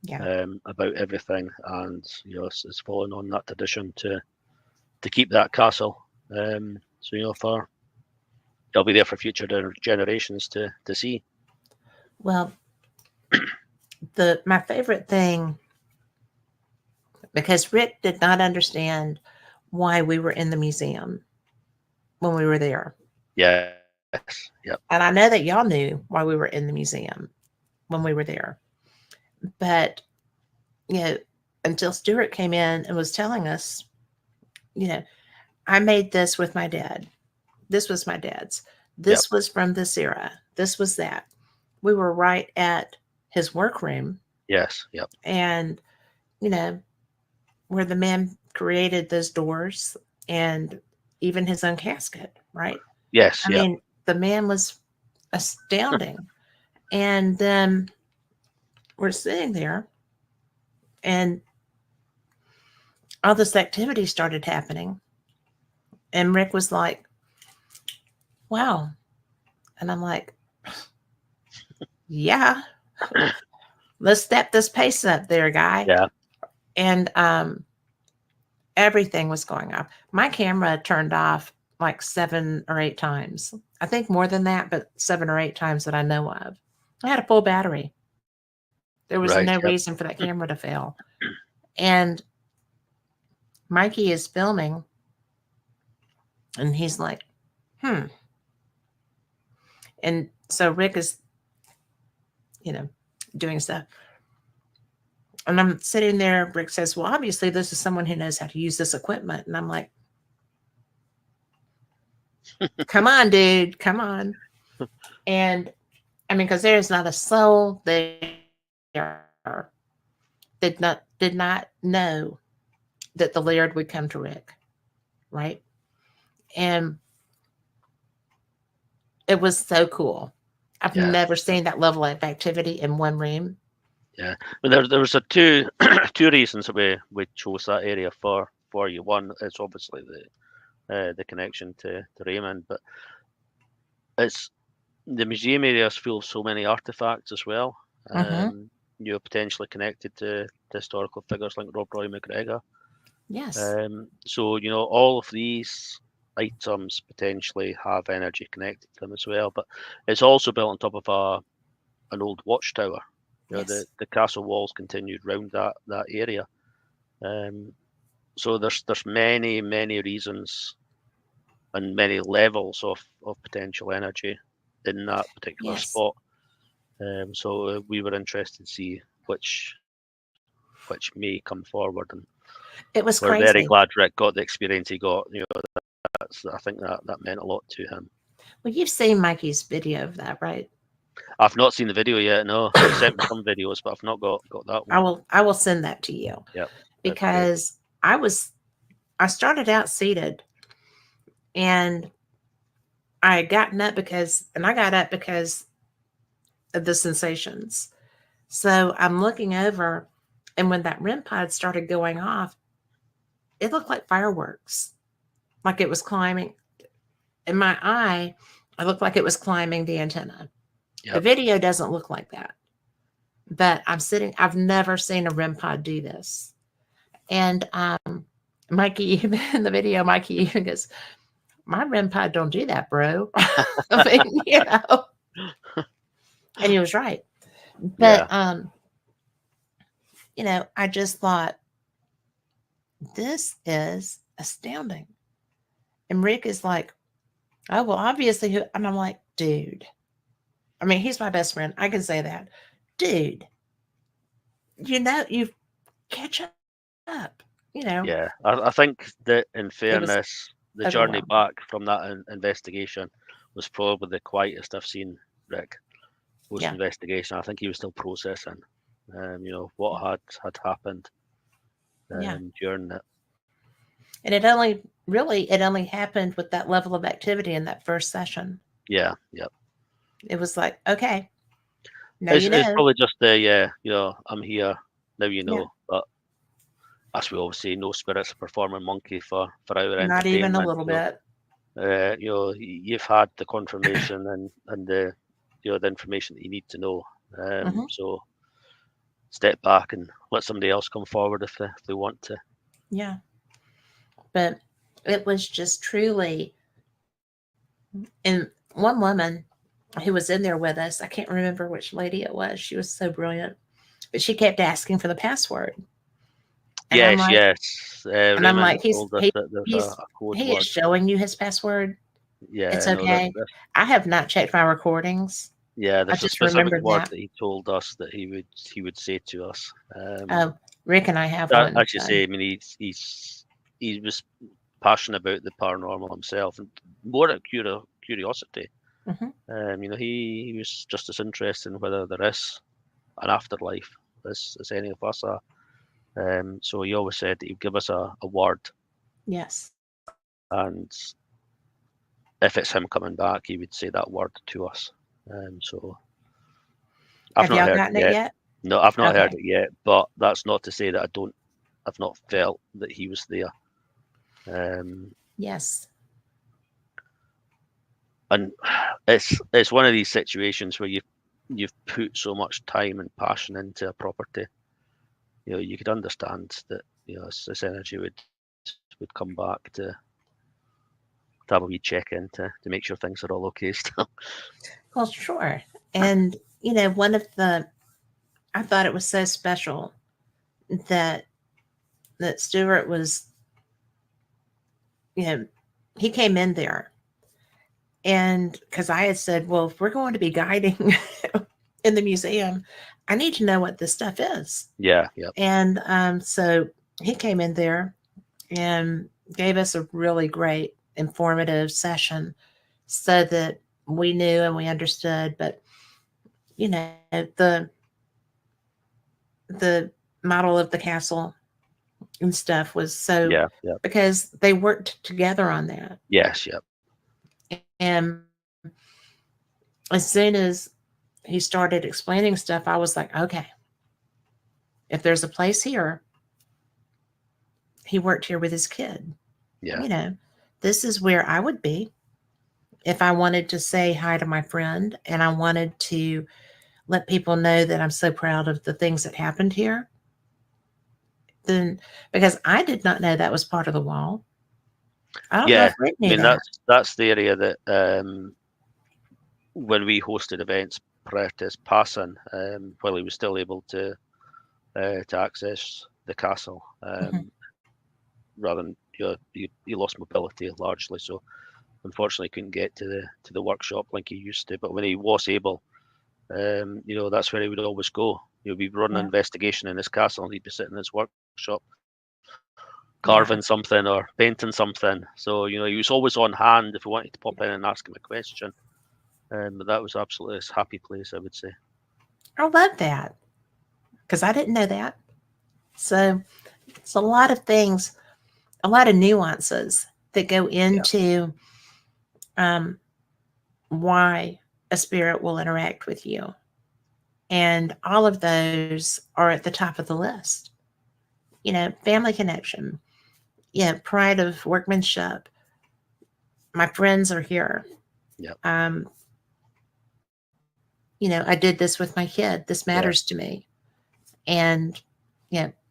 yeah. about everything, and is following on that tradition to keep that castle. So for it'll be there for future generations to see. Well, the my favorite thing because Rick did not understand why we were in the museum when we were there. Yes, yep, And I know that y'all knew why we were in the museum when we were there. But, you know, until Stuart came in and was telling us, you know, I made this with my dad. This was my dad's. yep, This was from this era. This was that. We were right at his workroom yes, yep, and, you know, where the man created those doors and even his own casket, right? yes, I yep. mean, the man was astounding. And then we're sitting there, and all this activity started happening. And Rick was like, wow. And I'm like, yeah, let's step this pace up there, guy. Yeah. And everything was going off. My camera turned off like 7 or 8 times. I think more than that, but 7 or 8 times that I know of. I had a full battery. There was no Right. reason Yep. for that camera to fail. And Mikey is filming and he's like, hmm. And so Rick is, doing stuff. And I'm sitting there. Rick says, well, obviously, this is someone who knows how to use this equipment. And I'm like, come on, dude, come on. And I mean, because there's not a soul there did not know that the Laird would come to Rick, right? And it was so cool. I've Yeah. never seen that level of activity in one room. Yeah. Well, there was a two two reasons that we chose that area for you. One is obviously the connection to Raymond, but it's the museum area is full of so many artifacts as well. Mm-hmm. Potentially connected to historical figures like Rob Roy McGregor. Yes. So all of these items potentially have energy connected to them as well. But it's also built on top of an old watchtower. Yes. The castle walls continued round that area. So there's many reasons and many levels of potential energy in that particular Yes. spot. So we were interested to see which may come forward, and It was we're very crazy. glad Rick got the experience he got. I think that meant a lot to him. Well, you've seen Mikey's video of that, right? I've not seen the video yet. No, he sent me some videos, but I've not got that one. I will send that to you. Yep, that's great. Because I started out seated and I got up because of the sensations. So I'm looking over, and when that REM pod started going off, it looked like fireworks, like it was climbing. In my eye, it looked like it was climbing the antenna. The Yep. video doesn't look like that, but I've never seen a REM pod do this. And Mikey, even in the video, Mikey even goes, my REM pod don't do that, bro. I mean, and he was right. But I just thought, this is astounding. And Rick is like, oh, well, obviously, and I'm like, dude. I mean, he's my best friend. I can say that. Dude, you catch up, Yeah, I think that in fairness, the journey overwhelming. back from that investigation was probably the quietest I've seen Rick post Yeah. investigation. I think he was still processing, what had happened Yeah. during it. And it only happened with that level of activity in that first session. Yeah, yep. It was like, okay, now It's probably just I'm here, now you know. Yeah. But as we always say, no spirit's a performing monkey for our Not even a entertainment. little bit. You've had the confirmation and the the information that you need to know. Mhm. So step back and let somebody else come forward if they want to. Yeah. But it was just truly, and one woman who was in there with us, I can't remember which lady it was. She was so brilliant, but she kept asking for the password. And I'm Yes, like, yes. Raymond he's told us that there's he's a code he is word. showing you his password. It's Yeah, no, okay. I have not checked my recordings. I there's a just specific remembered word that. that he told us that he would say to us. Oh, Rick and I have one. As you say, I mean, he was passionate about the paranormal himself, and more out of curiosity. Mhm. He was just as interested in whether there is an afterlife as any of us are. So he always said that he'd give us a word, Yes. and if it's him coming back, he would say that word to us. So I've Have not y'all heard it gotten it yet. yet? No, I've not heard Okay. it yet, but that's not to say that I don't I've not felt that he was there. Yes. And it's one of these situations where you've put so much time and passion into a property. You could understand that this energy would come back to have a wee check in to make sure things are all okay still. Well, sure. And, one of I thought it was so special that Stuart was, you know, he came in there, and because I had said, well, if we're going to be guiding in the museum, I need to know what this stuff is. Yeah, yeah. And so he came in there and gave us a really great informative session so that we knew and we understood. But, the model of the castle and stuff was so, Yeah, yeah. because they worked together on that. Yes, yeah. And as soon as he started explaining stuff, I was like, okay, if there's a place here, he worked here with his kid. Yeah. This is where I would be if I wanted to say hi to my friend and I wanted to let people know that I'm so proud of the things that happened here. Then, because I did not know that was part of the wall. I don't know Yeah, if Rick I knew mean that. that's the area that when we hosted events prior to his passing, while he was still able to access the castle, Mhm. rather than you lost mobility largely, so unfortunately couldn't get to the workshop like he used to. But when he was able, that's where he would always go. We'd run an Yeah. investigation in his castle, and he'd be sitting in his workshop carving Yeah. something or painting something. So he was always on hand if we wanted to pop in and ask him a question. But that was absolutely his happy place, I would say. I love that because I didn't know that. So it's a lot of things, a lot of nuances that go Yeah, into um, why a spirit will interact with you. And all of those are at the top of the list. Family connection, pride of workmanship. My friends are here. yeah, Um, I did this with my kid. This matters yeah. to me. And,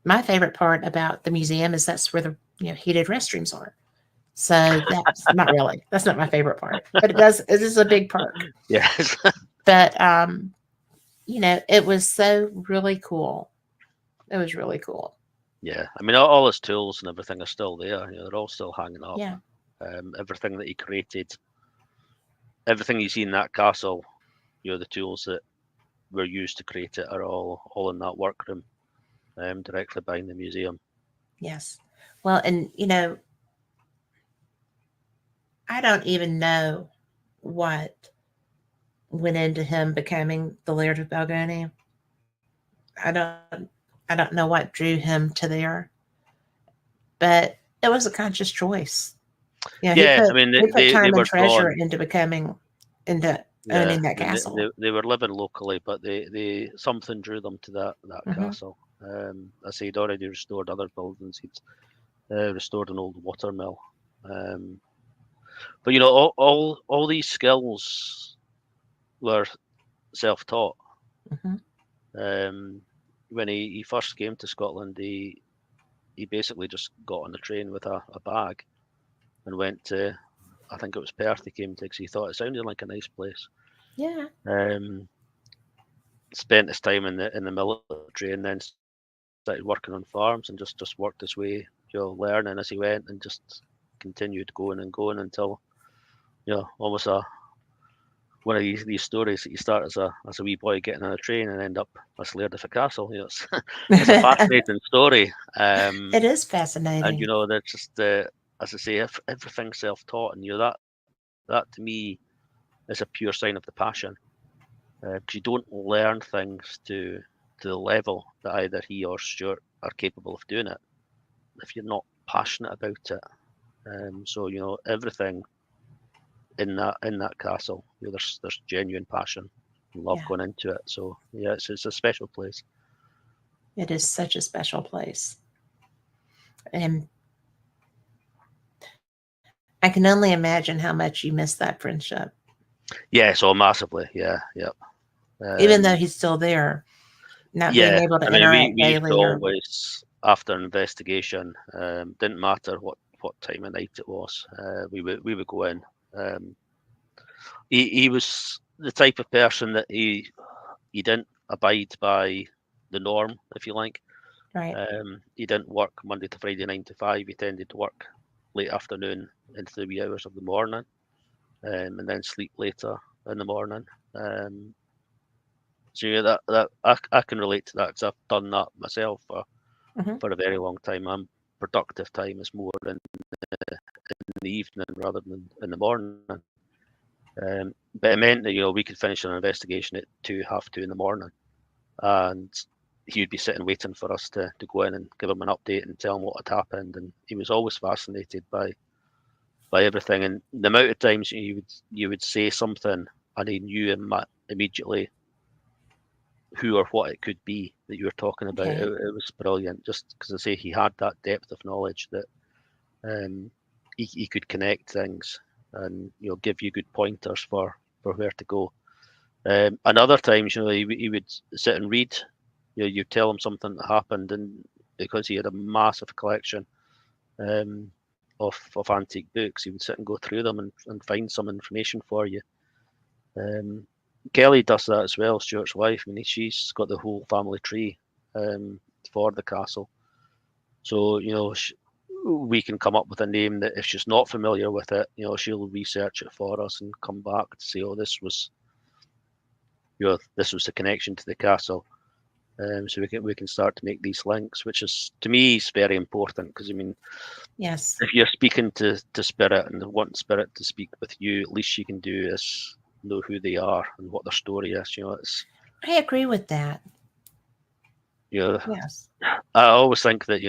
my favorite part about the museum is that's where the heated restrooms are. So that's not really, that's not my favorite part, but it is a big perk. Yes. But, it was so really cool. It was really cool. Yeah. I mean, all his tools and everything are still there. They're all still hanging up. Yeah. Everything that he created, everything you see in that castle, the tools that were used to create it are all in that workroom, directly behind the museum. Yes. Well, and, I don't even know what went into him becoming the Laird of Balgony. I don't, I don't know what drew him to there, but it was a conscious choice. Yeah, I mean, He put they time and were treasure drawn. into into Yeah, owning that I mean, castle. they were living locally, but they something drew them to that Hmm. castle. I say he'd already restored other buildings. He'd restored an old watermill. Um, but all these skills were self-taught. Hmm. When he first came to Scotland, he basically just got on the train with a bag and went to, I think it was Perth he came to, because he thought it sounded like a nice place. Yeah. Um, Spent his time in the military, and then started working on farms and just worked his way, learning as he went, and just continued going and going until almost one of these stories that you start as a wee boy getting on a train and end up as Laird of a castle. It's a It fascinating story. is And fascinating. that's just as I say, if everything's self-taught, and that to me is a pure sign of the passion, because you don't learn things to the level that either he or Stuart are capable of doing it if you're not passionate about it. So everything in that castle, there's genuine passion and love Yeah. going into it. So yeah, it's a special place. It is such a special place. And I can only imagine how much you miss that friendship, Yeah, so massively. Yeah, yeah. even though he's still there, not being Yeah, able to I mean, we interact used to daily or always, after an investigation, didn't matter what time of night it was, we would go in. Um, he was the type of person that he didn't abide by the norm, if you like. right. He didn't work Monday to Friday 9 to 5. He tended to work late afternoon into the wee hours of the morning, and then sleep later in the morning. So yeah, that I can relate to that because I've done that myself Hmm. for a very long time. I'm productive time is more in the evening rather than in the morning. But it meant that we could finish an investigation at 2, 2:30 in the morning, and he would be sitting waiting for us to go in and give him an update and tell him what had happened. And he was always fascinated by everything. And the amount of times you would say something and he knew immediately who or what it could be that you were talking about. It, Okay. it was brilliant, just because I say he had that depth of knowledge that um, he could connect things and give you good pointers for where to go. And other times, he would sit and read. You tell him something that happened, and because he had a massive collection of antique books, he would sit and go through them and find some information for you. Um, Kelly does that as well, Stuart's wife. I mean, she's got the whole family tree for the castle. So, we can come up with a name that if she's not familiar with it, she'll research it for us and come back to say, oh, this was the connection to the castle. So we can start to make these links, which is, to me, is very important because, I mean, Yes, if you're speaking to spirit and want spirit to speak with you, at least you can do is know who they are and what their story is. I agree with that. You know, Yes. I always think that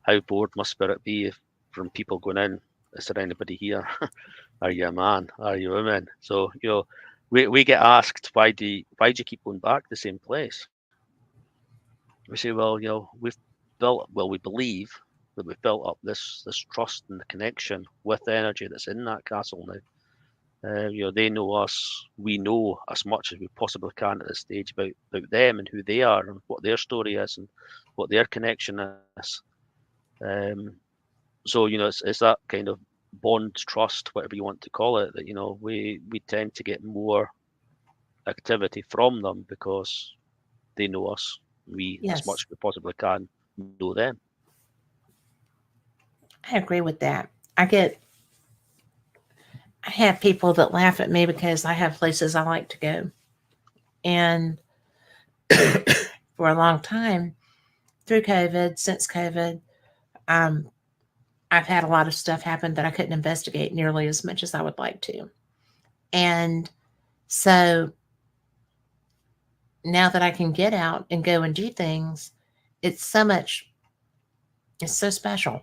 how bored must spirit be from people going in? Is there anybody here? Are you a man? Are you a woman? So we get asked why do you keep going back to the same place? We say, well, we believe that we've built up this trust and the connection with the energy that's in that castle now. They know us. We know as much as we possibly can at this stage about them and who they are and what their story is and what their connection is. Um, so it's that kind of bond, trust, whatever you want to call it, that we tend to get more activity from them because they know us. We, as much Yes, as we possibly can, know them. I agree with that. I have people that laugh at me because I have places I like to go. And for a long time, through COVID, since COVID, um, I've had a lot of stuff happen that I couldn't investigate nearly as much as I would like to. And so now that I can get out and go and do things, it's so much, it's so special.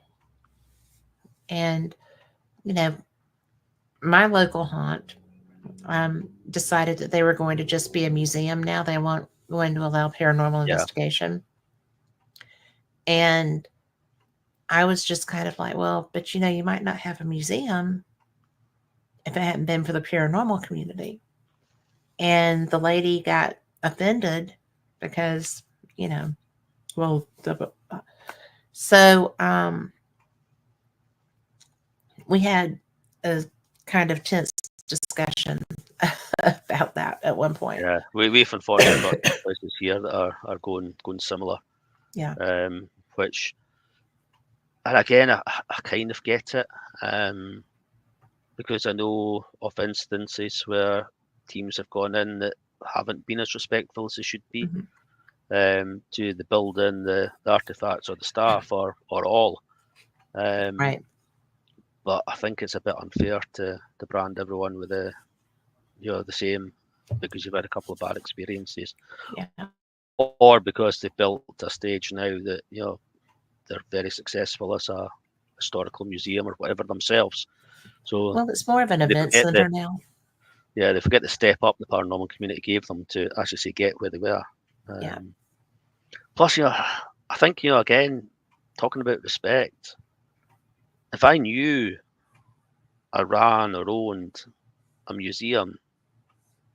And, you know, my local haunt decided that they were going to just be a museum now. They weren't going to allow paranormal Yeah, investigation. And I was just kind of like, well, but you might not have a museum if it hadn't been for the paranormal community. And the lady got offended because, you know, well, so we had a kind of tense discussion about that at one point. yeah. We've unfortunately got places here that are going similar. Yeah. Which, and again, I kind of get it, because I know of instances where teams have gone in that haven't been as respectful as they should be, Hmm. to the building, the artifacts, or the staff, or all. Um, Right. but I think it's a bit unfair to brand everyone with the same because you've had a couple of bad experiences, Yeah. or because they've built a stage now that they're very successful as a historical museum or whatever themselves. So Well, it's more of an they event forget the center now. yeah, they forget the step up the paranormal community gave them to actually say get where they were. Yeah. Plus, I think again, talking about respect, if I knew I ran or owned a museum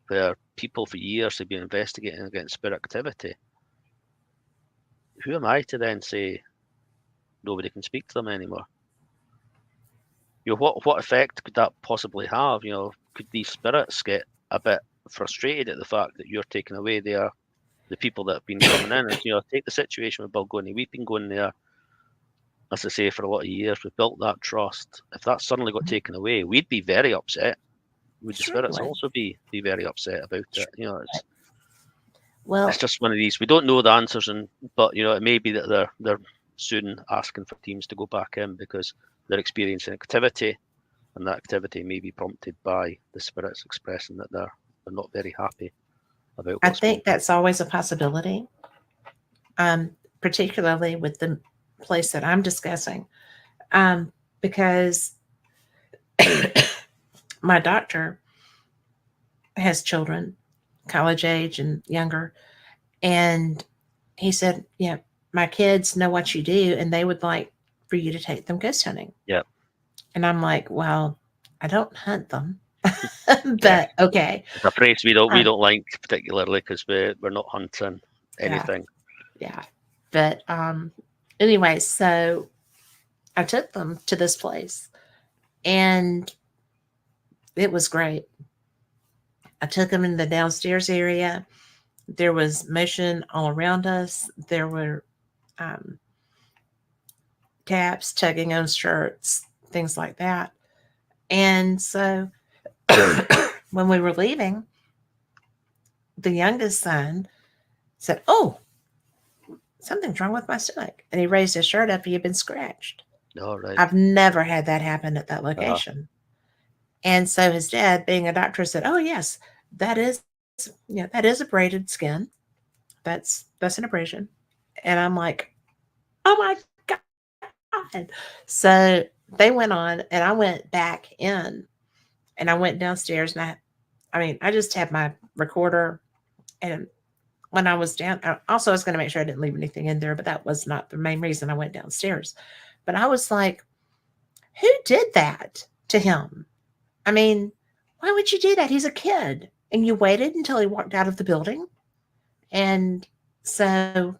where people for years have been investigating against spirit activity, who am I to then say nobody can speak to them anymore? What effect could that possibly have? Could these spirits get a bit frustrated at the fact that you're taking away the people that have been coming in? And take the situation with Balgoni. We've been going there, as I say, for a lot of years. We've built that trust. If that suddenly got taken away, we'd be very upset. Would the Sure you spirits would. also be very upset about it? Sure. It's Well, just one of these. We don't know the answers, but it may be that they're soon asking for teams to go back in because they're experiencing activity, and that activity may be prompted by the spirits expressing that they're not very happy about I what's being think that's always a possibility, um, particularly with the place that I'm discussing, because my doctor has children, college age and younger, and he said, "Yeah, my kids know what you do, and they would like for you to take them ghost hunting." yeah, And I'm like, "Well, I don't hunt them, yeah. but okay." It's a phrase we Um, don't like particularly because we're not hunting yeah, anything. yeah. But anyway, so I took them to this place, and it was great. I took them in the downstairs area. There was motion all around us. There were um, taps, tugging on shirts, things like that. And so when we were leaving, the youngest son said, "Oh, something's wrong with my stomach." And he raised his shirt up. He had been scratched. All right. I've never had that happen at that Uh, location. And so his dad, being a doctor, said, "Oh, yes, that is abraded skin. That's an abrasion." And I'm like, "Oh my God." So they went on, and I went back in, and I went downstairs, and I just had my recorder. And when I was down, also I was going to make sure I didn't leave anything in there, but that was not the main reason I went downstairs. But I was like, who did that to him? I mean, why would you do that? He's a kid. And you waited until he walked out of the building. And so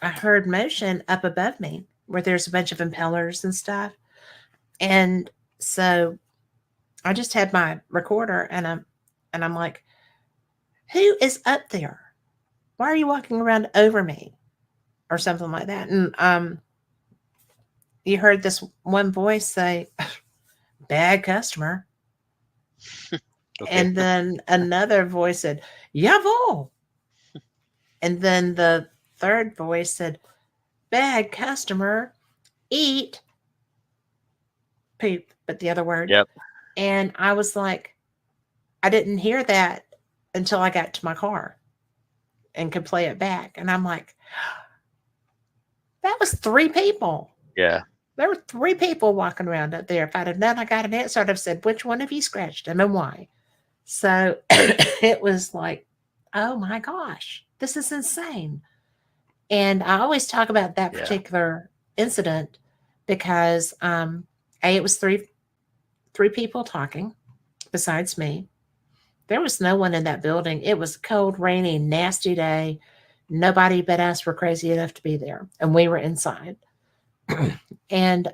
I heard motion up above me where there's a bunch of impellers and stuff. And so I just had my recorder, and I'm like, who is up there? Why are you walking around over me? Or something like that. And you heard this one voice say, bad customer. okay. And then another voice said, Jawohl. And then the third voice said, bad customer, eat poop, but the other word. Yep. And I was like, I didn't hear that until I got to my car and could play it back. And I'm like, that was three people. Yeah. There were three people walking around up there. If I'd have known I got an answer, I'd have said, which one of you scratched him and why? So it was like, oh my gosh, this is insane. And I always talk about that Yeah. particular incident because it was three people talking besides me. There was no one in that building. It was a cold, rainy, nasty day. Nobody but us were crazy enough to be there, and we were inside. And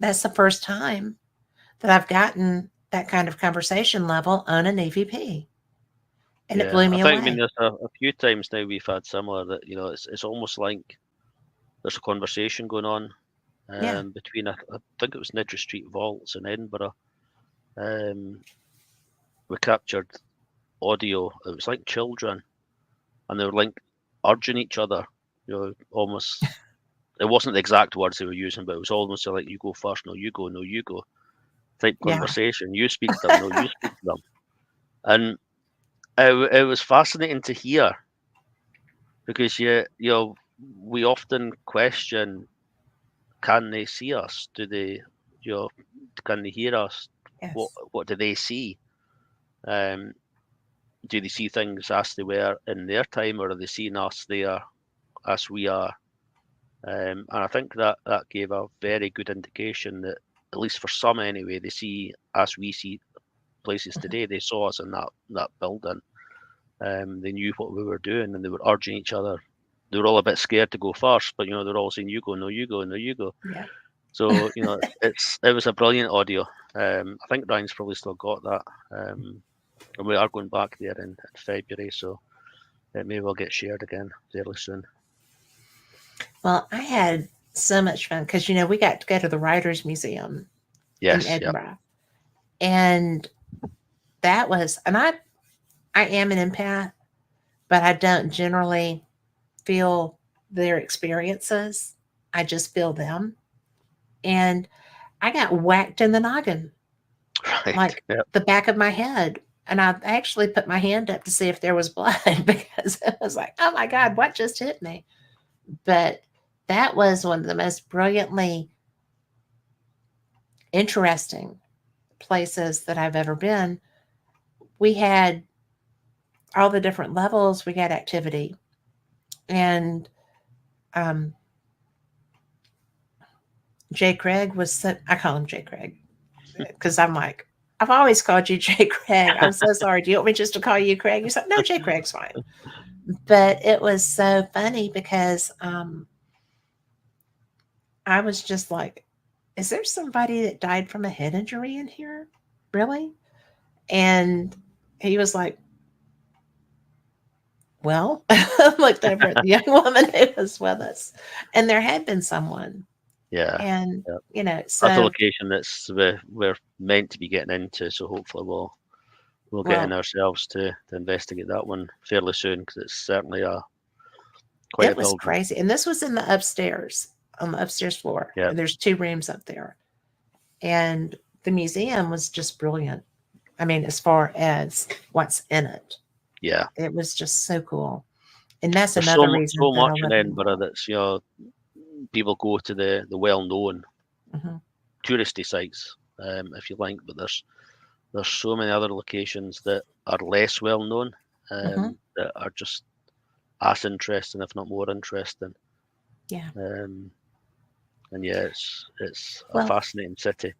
that's the first time that I've gotten that kind of conversation level on an EVP, and it Yeah. blew I me think, I mean, away. there's a few times now we've had similar that, it's almost like there's a conversation going on Yeah, between, I think it was Niddry Street Vaults in Edinburgh. Um, we captured audio. It was like children, and they were like urging each other, almost. It wasn't the exact words they were using, but it was almost like, you go first, no, you go, no, you go, type yeah, conversation. You speak to them, no, you speak to them. And it was fascinating to hear because we often question, can they see us? Do they, you know, can they hear us? What yes, what do they see? Um, do they see things as they were in their time, or are they seeing us there as we are. And I think that gave a very good indication that, at least for some anyway, they see as we see places Mhm. today. They saw us in that building. They knew what we were doing, and they were urging each other. They were all a bit scared to go first, but they're all saying, "You go, no, you go, no, you go." Yeah. So it was a brilliant audio. I think Ryan's probably still got that, and we are going back there in February, so it may well get shared again fairly soon. Well, I had so much fun because we got to go to the Writers Museum in Yes, yeah, Edinburgh, and that was, and I am an empath, but I don't generally feel their experiences. I just feel them, and I got whacked in the noggin, right, like yeah, the back of my head. And I actually put my hand up to see if there was blood because it was like, oh my God, what just hit me? But that was one of the most brilliantly interesting places that I've ever been. We had all the different levels, we had activity. And um, Jay Craig was, I call him Jay Craig because I'm like, I've always called you Jay Craig. I'm so sorry. Do you want me just to call you Craig? You said, no, Jay Craig's fine. But it was so funny because I was just like, is there somebody that died from a head injury in here? Really? And he was like, well, I looked over at the young woman who was with us, and there had been someone. yeah. And, Yeah. That's a so, location that's we're meant to be getting into, so hopefully we'll get in well, ourselves to investigate that one fairly soon, because it's certainly a quite a it was building. crazy. And this was in the upstairs, on the upstairs floor. Yeah, And there's two rooms up there. And the museum was just brilliant. I mean, as far as what's in it, yeah. it was just so cool. And that's There's so another reason so that I much live in in the Edinburgh world. that's people go to the well known Hmm. touristy sites, if you like, but there's so many other locations that are less well known, Hmm. that are just as interesting, if not more interesting. Yeah. Um, and yeah, it's a Well, fascinating city.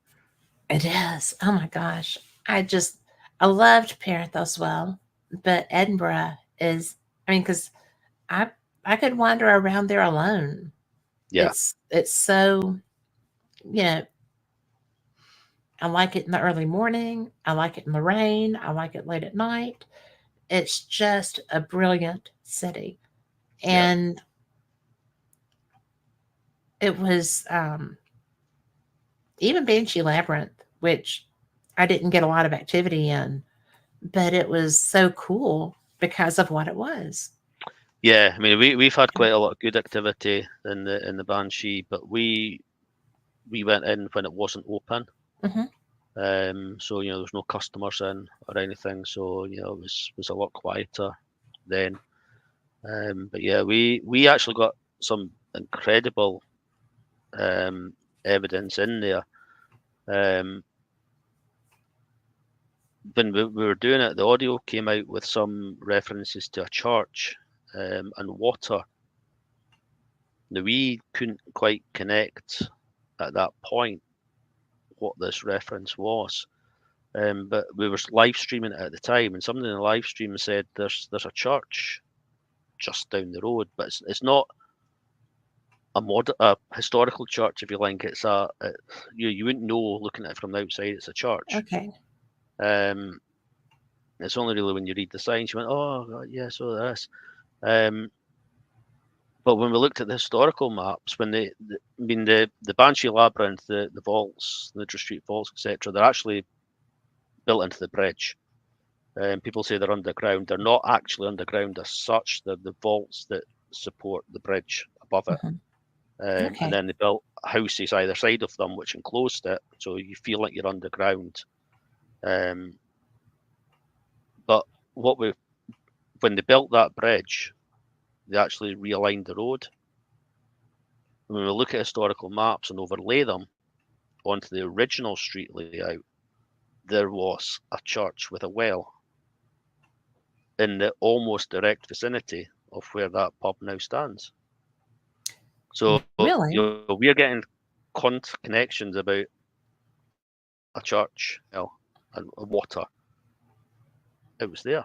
it is. Oh my gosh. I just, I loved Perth as well. But Edinburgh is, I mean, because I, I could wander around there alone. Yeah, It's so, you know, I like it in the early morning. I like it in the rain. I like it late at night. It's just a brilliant city. yeah, And it was even Banshee Labyrinth, which I didn't get a lot of activity in, but it was so cool because of what it was. yeah. I mean, we've had quite a lot of good activity in the Banshee, but we went in when it wasn't open. Hmm. So there's no customers in or anything. So it was a lot quieter then. But yeah, we actually got some incredible evidence in there. Um, when we were doing it, the audio came out with some references to a church, and water. Now we couldn't quite connect at that point what this reference was. But we were live streaming it at the time, and somebody in the live stream said there's a church just down the road, but it's not a historical church, if you like. You wouldn't know looking at it from the outside it's a church. Okay. Um, it's only really when you read the signs you went, oh yeah, so there is. Um, but when we looked at the historical maps, the Banshee Labyrinth, the vaults, the Lidra Street vaults, etc., they're actually built into the bridge. People say they're underground. They're not actually underground as such. They're the vaults that support the bridge above it. Hmm. And Okay. then they built houses either side of them, which enclosed it, so you feel like you're underground. Um, but what we when they built that bridge, they actually realigned the road. When we look at historical maps and overlay them onto the original street layout, there was a church with a well in the almost direct vicinity of where that pub now stands. So Really? we're getting connections about a church, and water. It was there.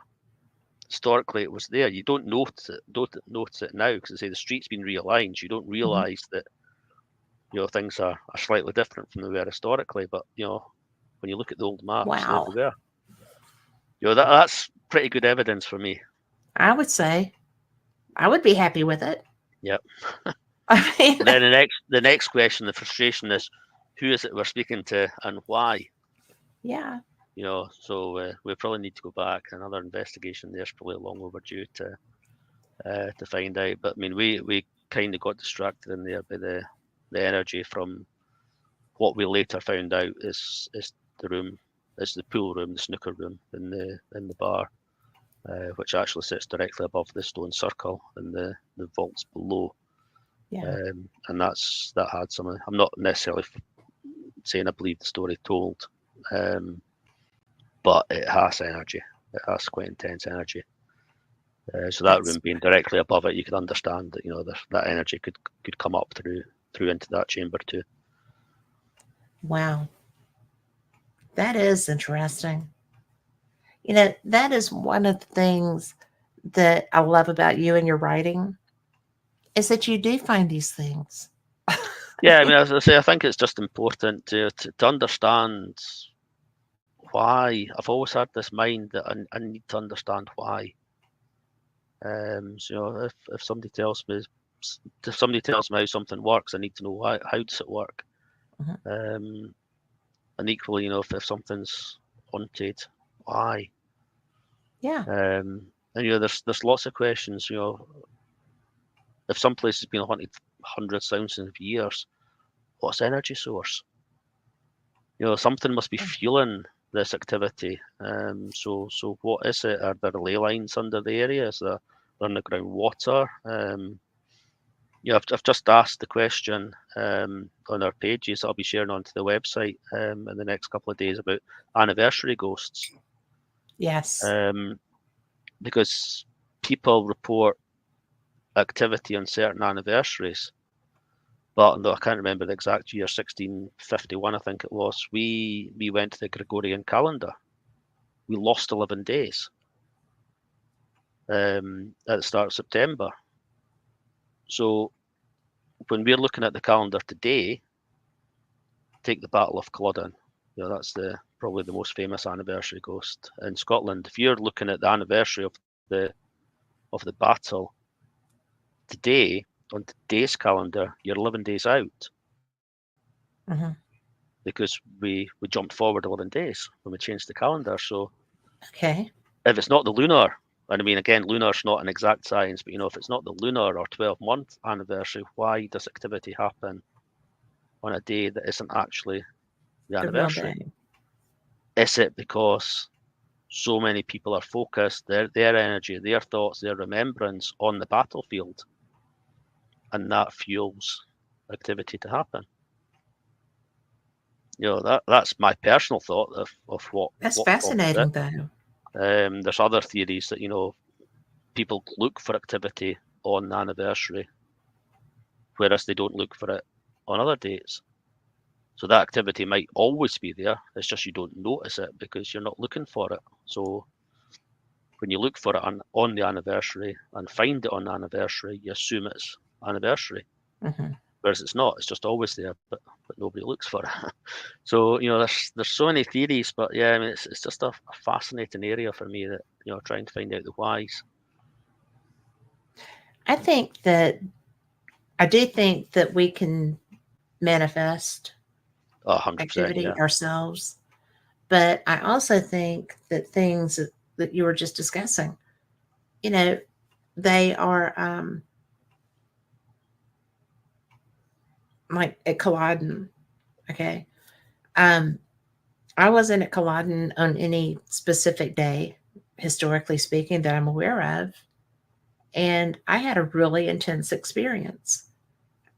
Historically, it was there. You don't notice it now because, I say, the street's been realigned. You don't Mhm. realise that things are slightly different from they were historically. But when you look at the old maps, there they Wow. were. That's pretty good evidence for me. I would say I would be happy with it. Yep. I mean, Then the next question, the frustration is, who is it we're speaking to and why? yeah. So we probably need to go back. Another investigation there's probably long overdue to find out. But I mean, we kind of got distracted in there by the energy from what we later found out is the room, is the pool room, the snooker room in the bar, which actually sits directly above the stone circle and the vaults below. Yeah. And that had some. I'm not necessarily saying I believe the story told, but it has energy. It has quite intense energy. So that That's room being directly above it, you could understand that that energy could come up through into that chamber too. wow. That is interesting. That is one of the things that I love about you and your writing is that you do find these things. I Yeah, I mean, mean, as I say, I think it's just important to understand why. I've always had this mind that I need to understand why. So if somebody tells me how something works, I need to know why. How does it work? mhm. Um, and equally, if something's haunted, why? Yeah. And there's lots of questions. If some place has been haunted hundreds, thousands of years, what's the energy source? Something must be Yeah. fueling this activity. So what is it? Are there ley lines under the area? Is there underground water? I've just asked the question on our pages. I'll be sharing onto the website in the next couple of days about anniversary ghosts, Yes. um, because people report activity on certain anniversaries. But no, I can't remember the exact year, 1651, I think it was. We went to the Gregorian calendar. We lost 11 days at the start of September. So when we're looking at the calendar today, take the Battle of Culloden. That's probably the most famous anniversary ghost in Scotland. If you're looking at the anniversary of the battle today on today's calendar, you're 11 days out Hmm. because we jumped forward 11 days when we changed the calendar. So Okay. if it's not the lunar, and I mean, again, lunar's not an exact science, but if it's not the lunar or 12-month anniversary, why does activity happen on a day that isn't actually the The real anniversary? day. Is it because so many people are focused, their energy, their thoughts, their remembrance on the battlefield, and that fuels activity to happen? That's my personal thought of That's what prompts it. fascinating, though. There's other theories that people look for activity on the anniversary, whereas they don't look for it on other dates. So that activity might always be there. It's just you don't notice it because you're not looking for it. So when you look for it on the anniversary and find it on the anniversary, you assume it's anniversary. Hmm. Whereas it's not. It's just always there, but nobody looks for it. So there's so many theories, but yeah, I mean it's just a fascinating area for me that trying to find out the whys. I think that I do think that we can manifest 100%, activity yeah. ourselves, but I also think that things that you were just discussing, you know, they are like at Culloden. Okay. Um, I wasn't at Culloden on any specific day, historically speaking, that I'm aware of. And I had a really intense experience.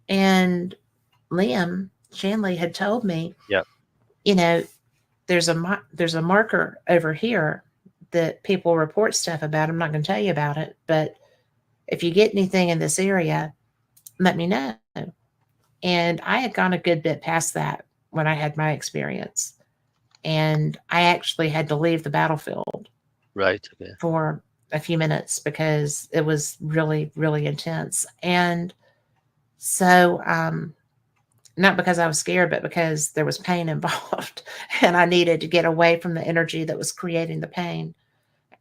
And Liam Shanley had told me, Yeah. you know, there's a marker over here that people report stuff about. I'm not going to tell you about it, but if you get anything in this area, let me know. And I had gone a good bit past that when I had my experience. And I actually had to leave the battlefield Right. Okay. for a few minutes because it was really, really intense. And so, not because I was scared, but because there was pain involved and I needed to get away from the energy that was creating the pain.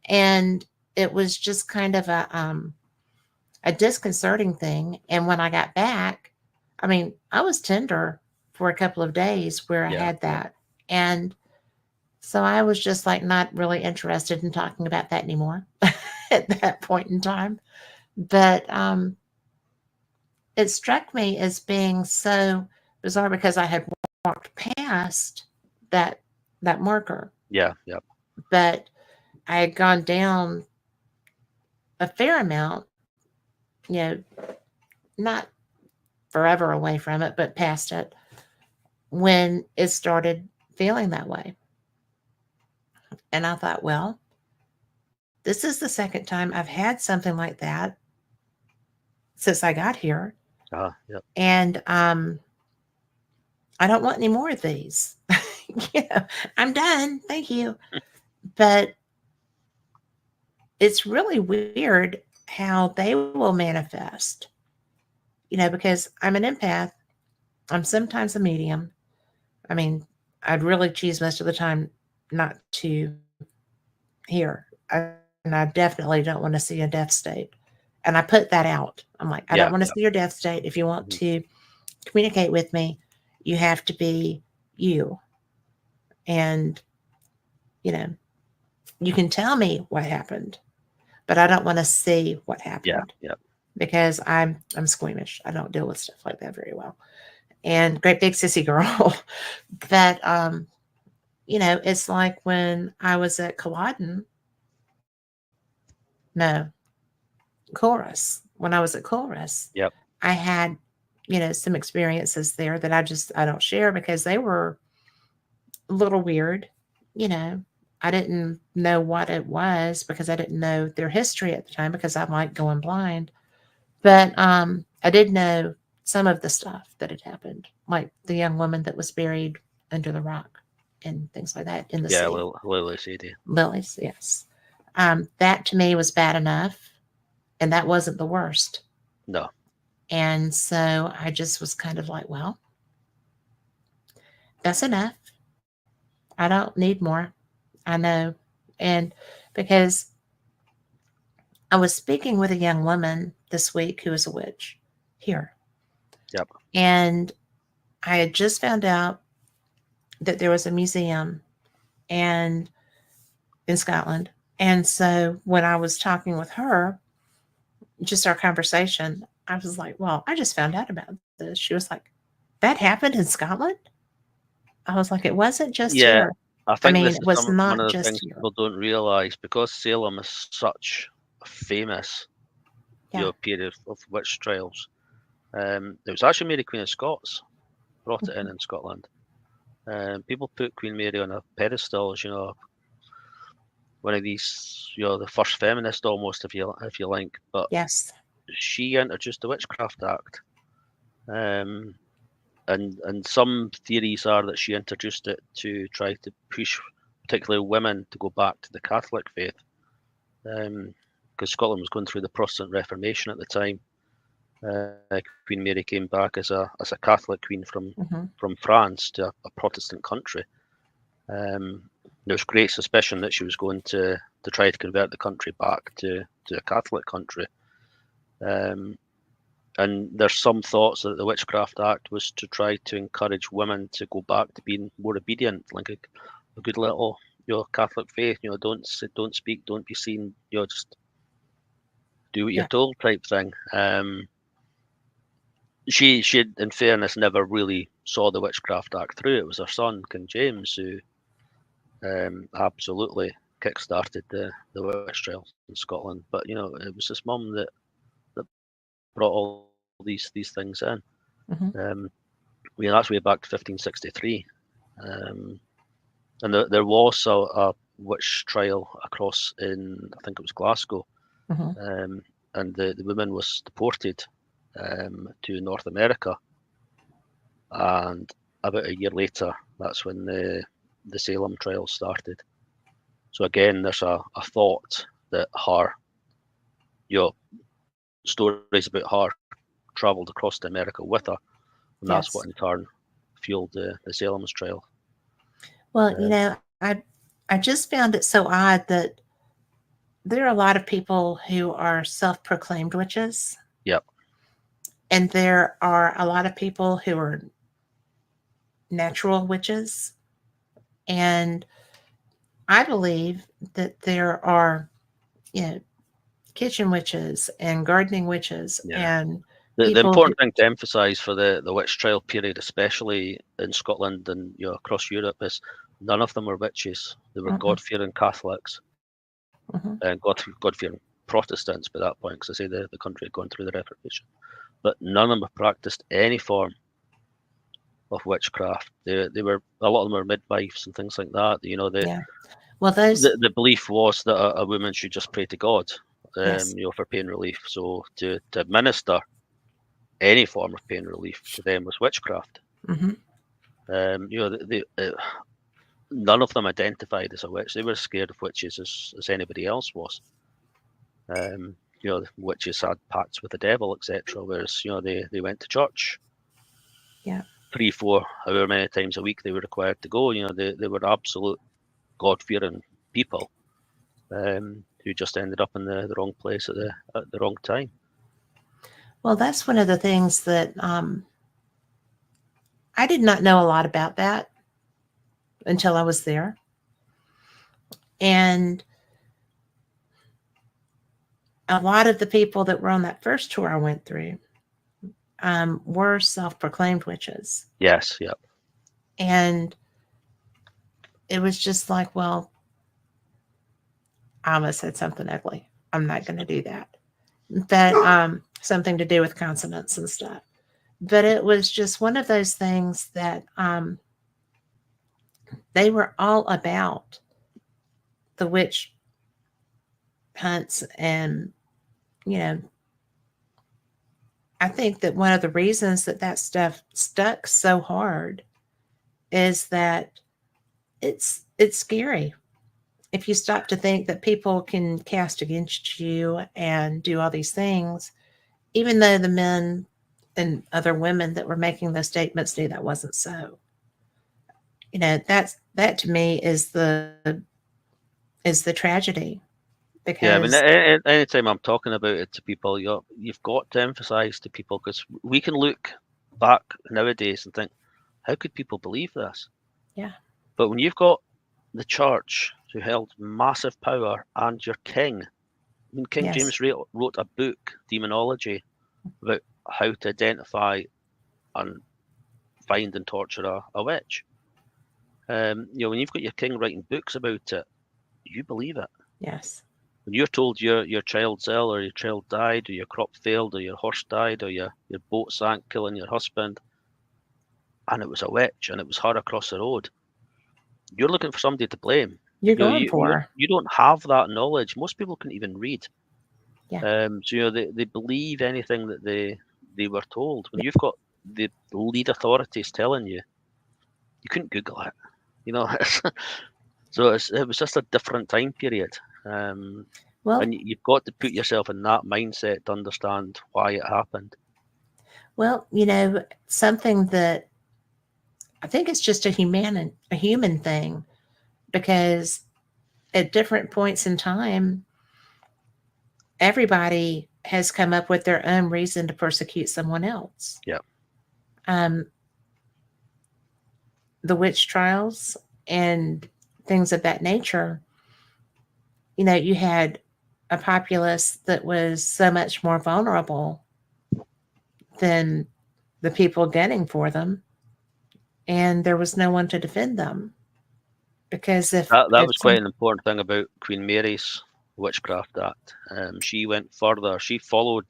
And it was just kind of a disconcerting thing. And when I got back, I mean, I was tender for a couple of days where I Yeah. had that. And so I was just like not really interested in talking about that anymore at that point in time. But it struck me as being so bizarre because I had walked past that that marker, Yeah. Yeah. but I had gone down a fair amount, you know, not forever away from it, but past it when it started feeling that way. And I thought, well, this is the second time I've had something like that since I got here. Yeah. And I don't want any more of these. you know, I'm done. Thank you. But it's really weird how they will manifest, because I'm an empath. I'm sometimes a medium. I mean, I'd really choose most of the time not to hear. And I definitely don't want to see a death state. And I put that out. I'm like, I don't want to Yeah. see your death state. If you want Mhm. to communicate with me, you have to be you. And, you know, you can tell me what happened, but I don't want to see what Yeah. happened Yeah. because I'm squeamish. I don't deal with stuff like that very well. And great big sissy girl. but it's like when I was at Culloden, no, Chorus. When I was at Chorus, Yep. I had, some experiences there that I don't share because they were a little weird. You know, I didn't know what it was because I didn't know their history at the time because I'm like going blind. But I did know some of the stuff that had happened, like the young woman that was buried under the rock and things like that in the Yeah. sea. Lily CD. Lilies, yes. That to me was bad enough, and that wasn't the worst. No. And so I just was kind of like, well, that's enough. I don't need more. I know. And because I was speaking with a young woman this week who is a witch here, Yep. and I had just found out that there was a museum and in Scotland. And so when I was talking with her, just our conversation, I was like, well, I just found out about this. She was like, that happened in Scotland? I was like, it wasn't just Yeah. here. I I think mean, this it is was one not of the just things here. people don't realize because Salem is such a famous, Yeah. period of witch trials. It was actually Mary Queen of Scots brought it Mhm. in Scotland. People put Queen Mary on a pedestal as one of these, the first feminist almost, if you like. But Yes. she introduced the Witchcraft Act, um, and some theories are that she introduced it to try to push particularly women to go back to the Catholic faith, because Scotland was going through the Protestant Reformation at the time. Queen Mary came back as a Catholic queen Hmm. from France to a Protestant country. There was great suspicion that she was going to try to convert the country back to a Catholic country. Um, and there's some thoughts that the Witchcraft Act was to try to encourage women to go back to being more obedient, like a good little Catholic faith. Don't speak, don't be seen. Just do what you're Yeah. told, type thing. She in fairness never really saw the Witchcraft Act through. It was her son King James who absolutely kick-started the witch trials in Scotland. But it was his mum that brought all these things in. Hmm. That's way back to 1563, and there was a witch trial across in, I think it was Glasgow, Hmm. and the woman was deported to North America, and about a year later, that's when the Salem trial started. So again, there's a thought that her, stories about her travelled across to America with her, and that's what in Yes. turn fueled the Salem's trial. Well, Um, I just found it so odd that there are a lot of people who are self-proclaimed witches, yep, and there are a lot of people who are natural witches. And I believe that there are, you know, kitchen witches and gardening witches yeah. and The people who, important thing to emphasise for the witch trial period, especially in Scotland and across Europe, is none of them were witches. They were mm-mm, God-fearing Catholics mhm, and God-fearing Protestants by that point, because I say the country had gone through the Reformation. But none of them practiced any form of witchcraft. They were, a lot of them were midwives and things like that. yeah. Well, those, The belief was that a woman should just pray to God, yes. for pain relief. So to administer any form of pain relief to them was witchcraft. Hmm. None of them identified as a witch. They were as scared of witches as anybody else was. Witches had pacts with the devil, etc. Whereas they went to church Yeah. 3, 4, however many times a week they were required to go. They were absolute God-fearing people, who just ended up in the wrong place at the wrong time. Well, that's one of the things that I did not know a lot about that until I was there. And a lot of the people that were on that first tour I went through were self proclaimed witches. Yes, yeah, And it was just like, well, I almost said something ugly. I'm not going to do that. That something to do with consonants and stuff. But it was just one of those things that they were all about the witch hunts. And, you know, I think that one of the reasons that that stuff stuck so hard is that it's scary. If you stop to think that people can cast against you and do all these things, even though the men and other women that were making those statements knew that wasn't so. That to me is the tragedy yeah. I mean, because anytime I'm talking about it to people, you've got to emphasise to people, because we can look back nowadays and think, how could people believe this? yeah, But when you've got the church who held massive power and your king, I mean, King yes, James wrote a book, Demonology, about how to identify and find and torture a witch. When you've got your king writing books about it, you believe it. yes, When you're told your child's ill, or your child died, or your crop failed, or your horse died, or your boat sank, killing your husband, and it was a witch, and it was her across the road, you're looking for somebody to blame. you're You know, going you, you, for, you don't have that knowledge. Most people can even read. yeah, So they believe anything that they were told. When you've got the lead authorities telling you, you couldn't Google it. So it was just a different time period. well, And you've got to put yourself in that mindset to understand why it happened. well, something that I think it's just a human thing because at different points in time, everybody has come up with their own reason to persecute someone else. Yeah, Um, the witch trials and things of that nature, you had a populace that was so much more vulnerable than the people gunning for them, and there was no one to defend them because that if was quite some an important thing about Queen Mary's Witchcraft Act. She went further. She followed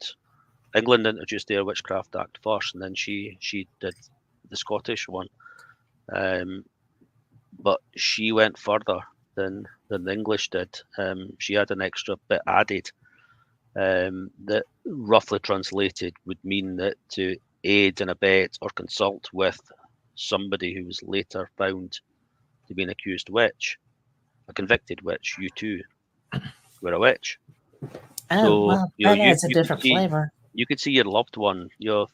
England introduced their Witchcraft Act first, and then she did the Scottish one. But she went further than the English did. She had an extra bit added, that roughly translated would mean that to aid and abet or consult with somebody who was later found to be an accused witch, a convicted witch, you too were a witch. Oh, So well, that adds a you could different see flavor. your loved one. The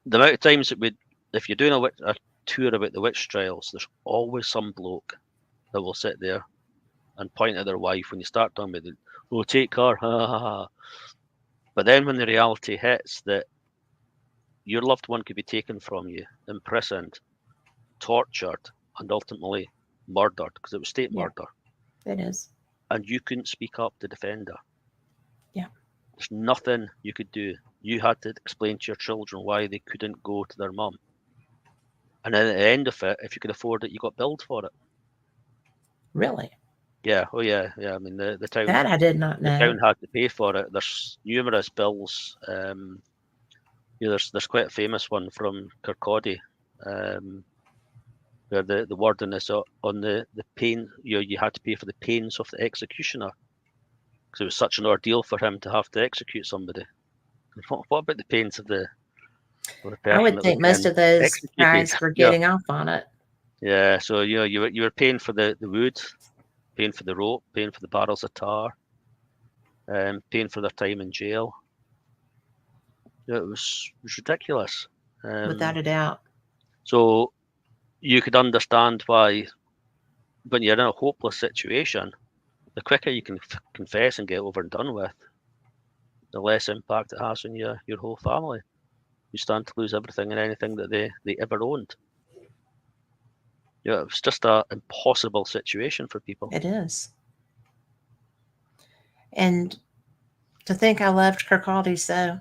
amount of times it would, if you're doing a tour about the witch trials, there's always some bloke that will sit there and point at their wife when you start talking about it. Oh, take her, ha ha ha. But then when the reality hits that your loved one could be taken from you, imprisoned, tortured, and ultimately murdered, because it was state Yeah, murder, it is. and you couldn't speak up to defend her. Yeah. There's nothing you could do. You had to explain to your children why they couldn't go to their mum. And then at the end of it, if you could afford it, you got billed for it. Really? Yeah, oh yeah, yeah. I mean, the town That I did not the know. town had to pay for it. There's numerous bills. There's quite a famous one from Kirkcaldy, where the wording is on the pain. You had to pay for the pains of the executioner, because it was such an ordeal for him to have to execute somebody. What about the pains of the I person would that was think most getting of those executed? guys were Yeah, getting off on it. yeah. So you were paying for the wood, paying for the rope, paying for the barrels of tar, paying for their time in jail. Yeah, it was ridiculous. Without a doubt. So you could understand why, when you're in a hopeless situation, the quicker you can confess and get over and done with, the less impact it has on your whole family. You stand to lose everything and anything that they ever owned. Yeah, it was just an impossible situation for people. It is. And to think I loved Kirkcaldy so,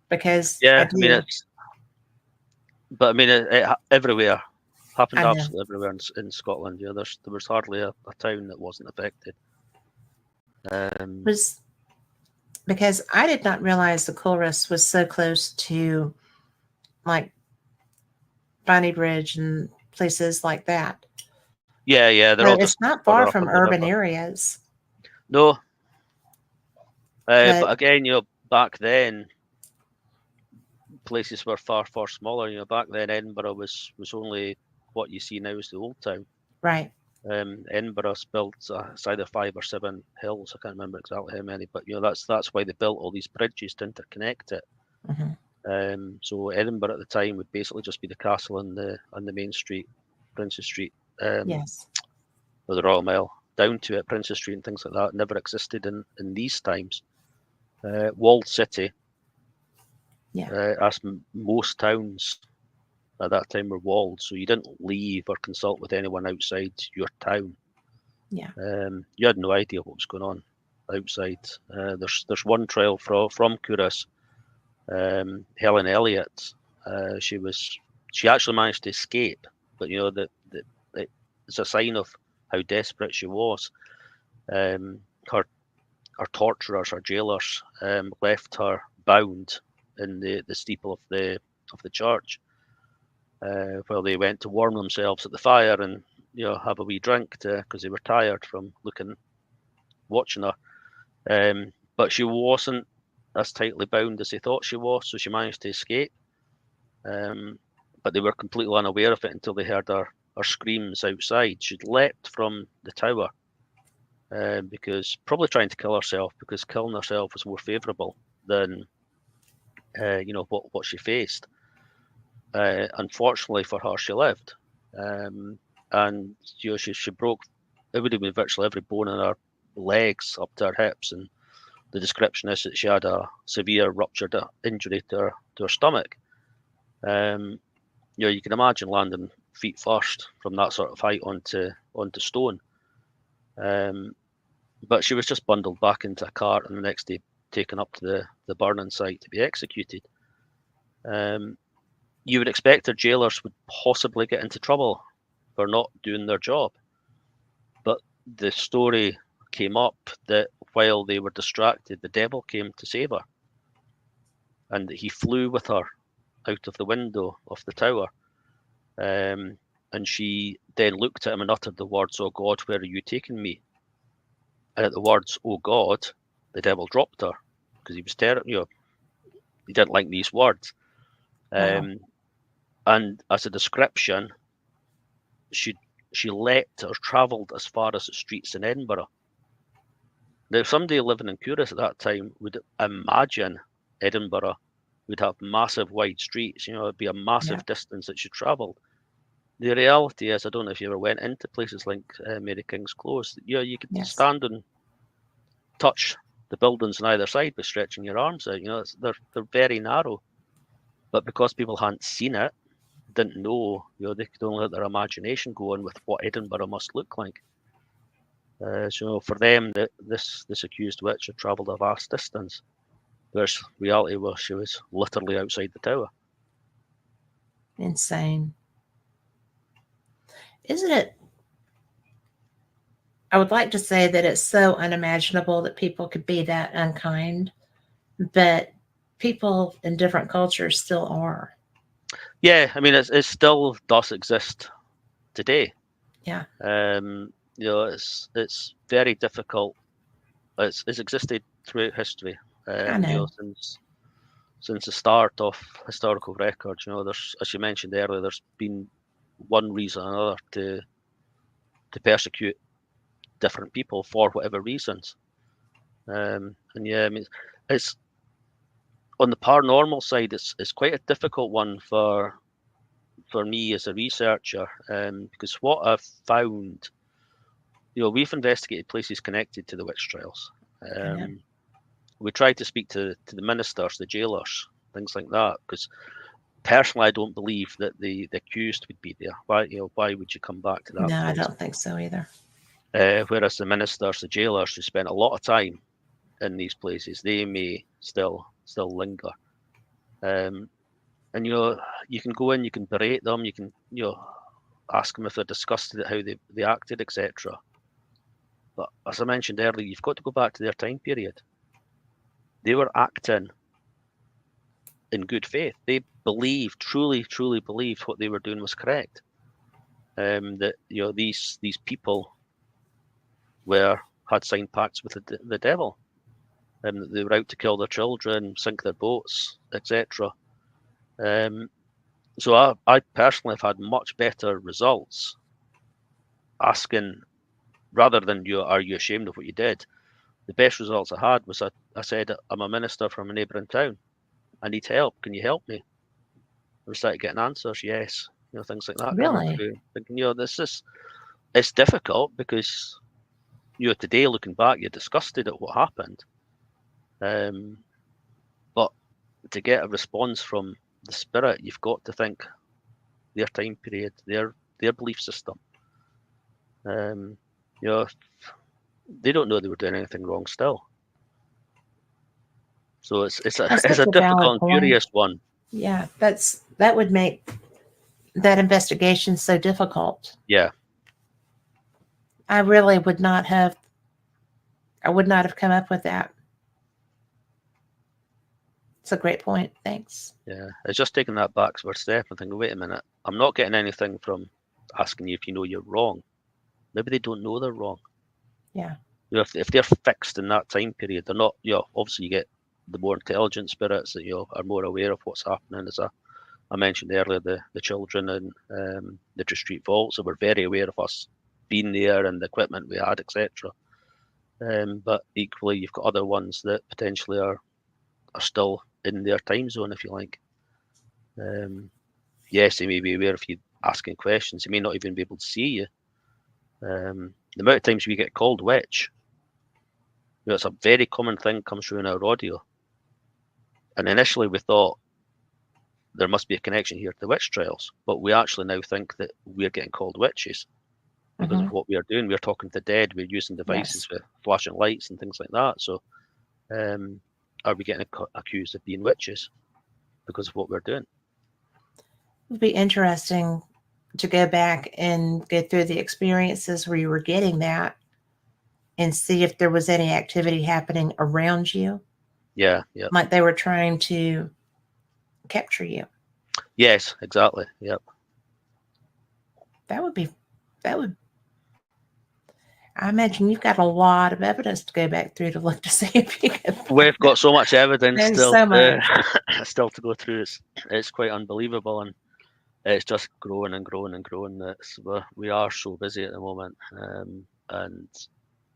because I Yeah, I mean do. but I mean everywhere happened I know. absolutely everywhere in Scotland. There was hardly a town that wasn't affected. Was because I did not realize the Chorus was so close to like Bonnie Bridge and places like that. Yeah, they're So all it's just not far further up from on the urban river. areas. No, But but again, back then places were far smaller. Back then Edinburgh was only what you see now as the old town. right. Edinburgh's built it's either 5 or 7 hills. I can't remember exactly how many, but that's why they built all these bridges to interconnect it. Hmm. So Edinburgh at the time would basically just be the castle on the main street, Princess Street, Yes. or the Royal Mile, down to it, Princess Street and things like that. Never existed in these times. Walled city, Yeah. as most towns at that time were walled, so you didn't leave or consult with anyone outside your town. Yeah. You had no idea what was going on outside. There's one trail from Curas, Helen Elliott. She actually managed to escape, but it's a sign of how desperate she was. Her torturers, her jailers, left her bound in the steeple of the church, while they went to warm themselves at the fire and have a wee drink because they were tired from watching her. But she wasn't as tightly bound as they thought she was, so she managed to escape. But they were completely unaware of it until they heard her screams outside. She'd leapt from the tower, because probably trying to kill herself, because killing herself was more favourable than what she faced. Unfortunately for her, she lived, and she broke. It would have been virtually every bone in her legs up to her hips, and the description is that she had a severe ruptured injury to her stomach. You can imagine landing feet first from that sort of height onto stone. But she was just bundled back into a cart and the next day taken up to the burning site to be executed. You would expect her jailers would possibly get into trouble for not doing their job. But the story came up that while they were distracted, the devil came to save her. And he flew with her out of the window of the tower. And she then looked at him and uttered the words, "Oh God, where are you taking me?" And at the words, "Oh God," the devil dropped her because he was he didn't like these words. Wow. And as a description, she leapt or travelled as far as the streets in Edinburgh. Now, somebody living in Curis at that time would imagine Edinburgh would have massive wide streets. It'd be a massive distance that she travelled. The reality is, I don't know if you ever went into places like Mary King's Close. You could stand and touch the buildings on either side by stretching your arms out. They're very narrow, but because people hadn't seen it, didn't know, they could only let their imagination go on with what Edinburgh must look like. So for them, this accused witch had travelled a vast distance, whereas reality was she was literally outside the tower. Insane. Isn't it? I would like to say that it's so unimaginable that people could be that unkind, but people in different cultures still are. Yeah, I mean, it still does exist today. Yeah. It's very difficult. It's existed throughout history. I know. Since the start of historical records, there's, as you mentioned earlier, there's been one reason or another to persecute different people for whatever reasons. And yeah, I mean, it's on the paranormal side, it's quite a difficult one for me as a researcher, because what I've found, we've investigated places connected to the witch trials. We tried to speak to the ministers, the jailers, things like that, because personally, I don't believe that the accused would be there. Why would you come back to that No, place? I don't think so either. Whereas the ministers, the jailers, who spent a lot of time in these places, they may still linger. And you can go in, you can berate them, you can ask them if they're disgusted at how they acted, etc. But as I mentioned earlier, you've got to go back to their time period. They were acting in good faith. They believed, truly believed what they were doing was correct. That these people had signed pacts with the devil, and that they were out to kill their children, sink their boats, etc. So I personally have had much better results asking, rather than are you ashamed of what you did? The best results I had was I said, I'm a minister from a neighbouring town. I need help. Can you help me? I started getting answers. Yes, things like that coming Really? through. Thinking, it's difficult because today looking back, you're disgusted at what happened. But to get a response from the spirit, you've got to think their time period, their belief system. They don't know they were doing anything wrong still. So it's a difficult and curious one. Yeah, that would make that investigation so difficult. Yeah. I really would not have come up with that. It's a great point. Thanks. Yeah. It's just taking that backward step and thinking, wait a minute, I'm not getting anything from asking you if you know you're wrong. Maybe they don't know they're wrong. Yeah. If they're fixed in that time period, they're not, obviously you get the more intelligent spirits that are more aware of what's happening. As I mentioned earlier, the children in the True Street Vaults, so were very aware of us being there and the equipment we had, etc. But equally, you've got other ones that potentially are still in their time zone, if you like. Yes, they may be aware of you asking questions. They may not even be able to see you. The amount of times we get called witch, it's a very common thing comes through in our audio. And initially we thought there must be a connection here to the witch trials, but we actually now think that we're getting called witches because of what we are doing. We're talking to the dead. We're using devices with flashing lights and things like that. So are we getting accused of being witches because of what we're doing? It would be interesting to go back and go through the experiences where you were getting that and see if there was any activity happening around you. Yeah. Like they were trying to capture you. Yes, exactly. Yep. That would I imagine you've got a lot of evidence to go back through to look to see if you can find We've got it. so much evidence There's still so to much. still to go through. It's quite unbelievable, and it's just growing and growing and growing. We are so busy at the moment, and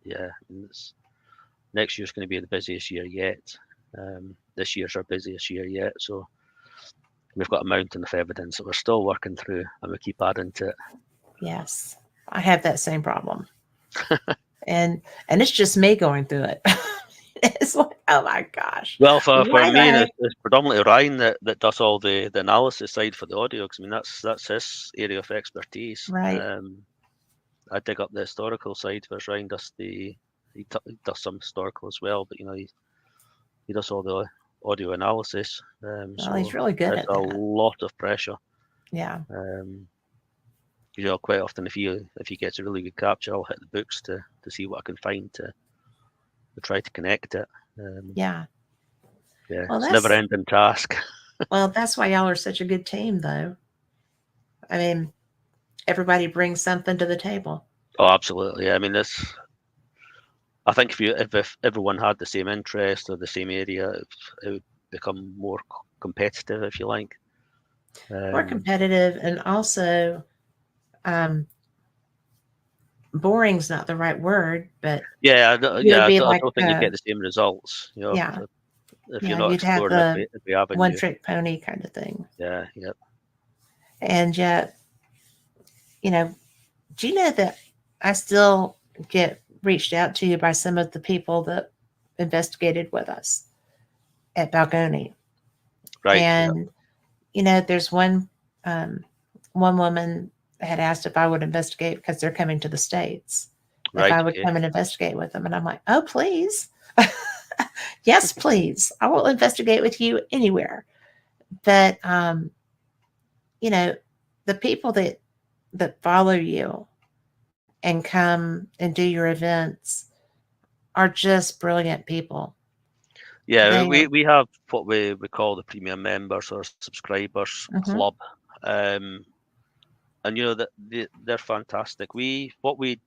yeah, next year's going to be the busiest year yet. This year's our busiest year yet, so we've got a mountain of evidence that we're still working through, and we keep adding to it. Yes, I have that same problem, and it's just me going through it. It's like, oh my gosh, Well, for why do me, I? it's predominantly Ryan that does all the analysis side for the audio. Because I mean, that's his area of expertise. Right. I dig up the historical side, whereas Ryan does he does some historical as well. But he does all the audio analysis. Well, he's So really good it's at a that. lot of pressure. Yeah. Quite often if he gets a really good capture, I'll hit the books to see what I can find to try to connect it. Yeah. Yeah, Well, it's a never that's ending task. that's why y'all are such a good team, though. I mean, everybody brings something to the table. Oh, absolutely. I mean, I think if everyone had the same interest or the same area, it would become more competitive, if you like. More competitive, and also, um, boring's not the right word, but Yeah, you would be I like, don't think you get the same results. yeah, If you're yeah, not you'd have exploring the every one avenue. trick pony kind of thing. Yeah, yeah. And yet, you know, do you know that I still get reached out to by some of the people that investigated with us at Balgoni? Right. Yeah. And there's um, one woman had asked if I would investigate because they're coming to the States. If Right. I would Okay. come and investigate with them, and I'm like, oh please, yes please, I will investigate with you anywhere. But you know, the people that follow you and come and do your events are just brilliant people. Yeah, They we have what we call the premium members or subscribers mhm, club, um, and that they're fantastic. What we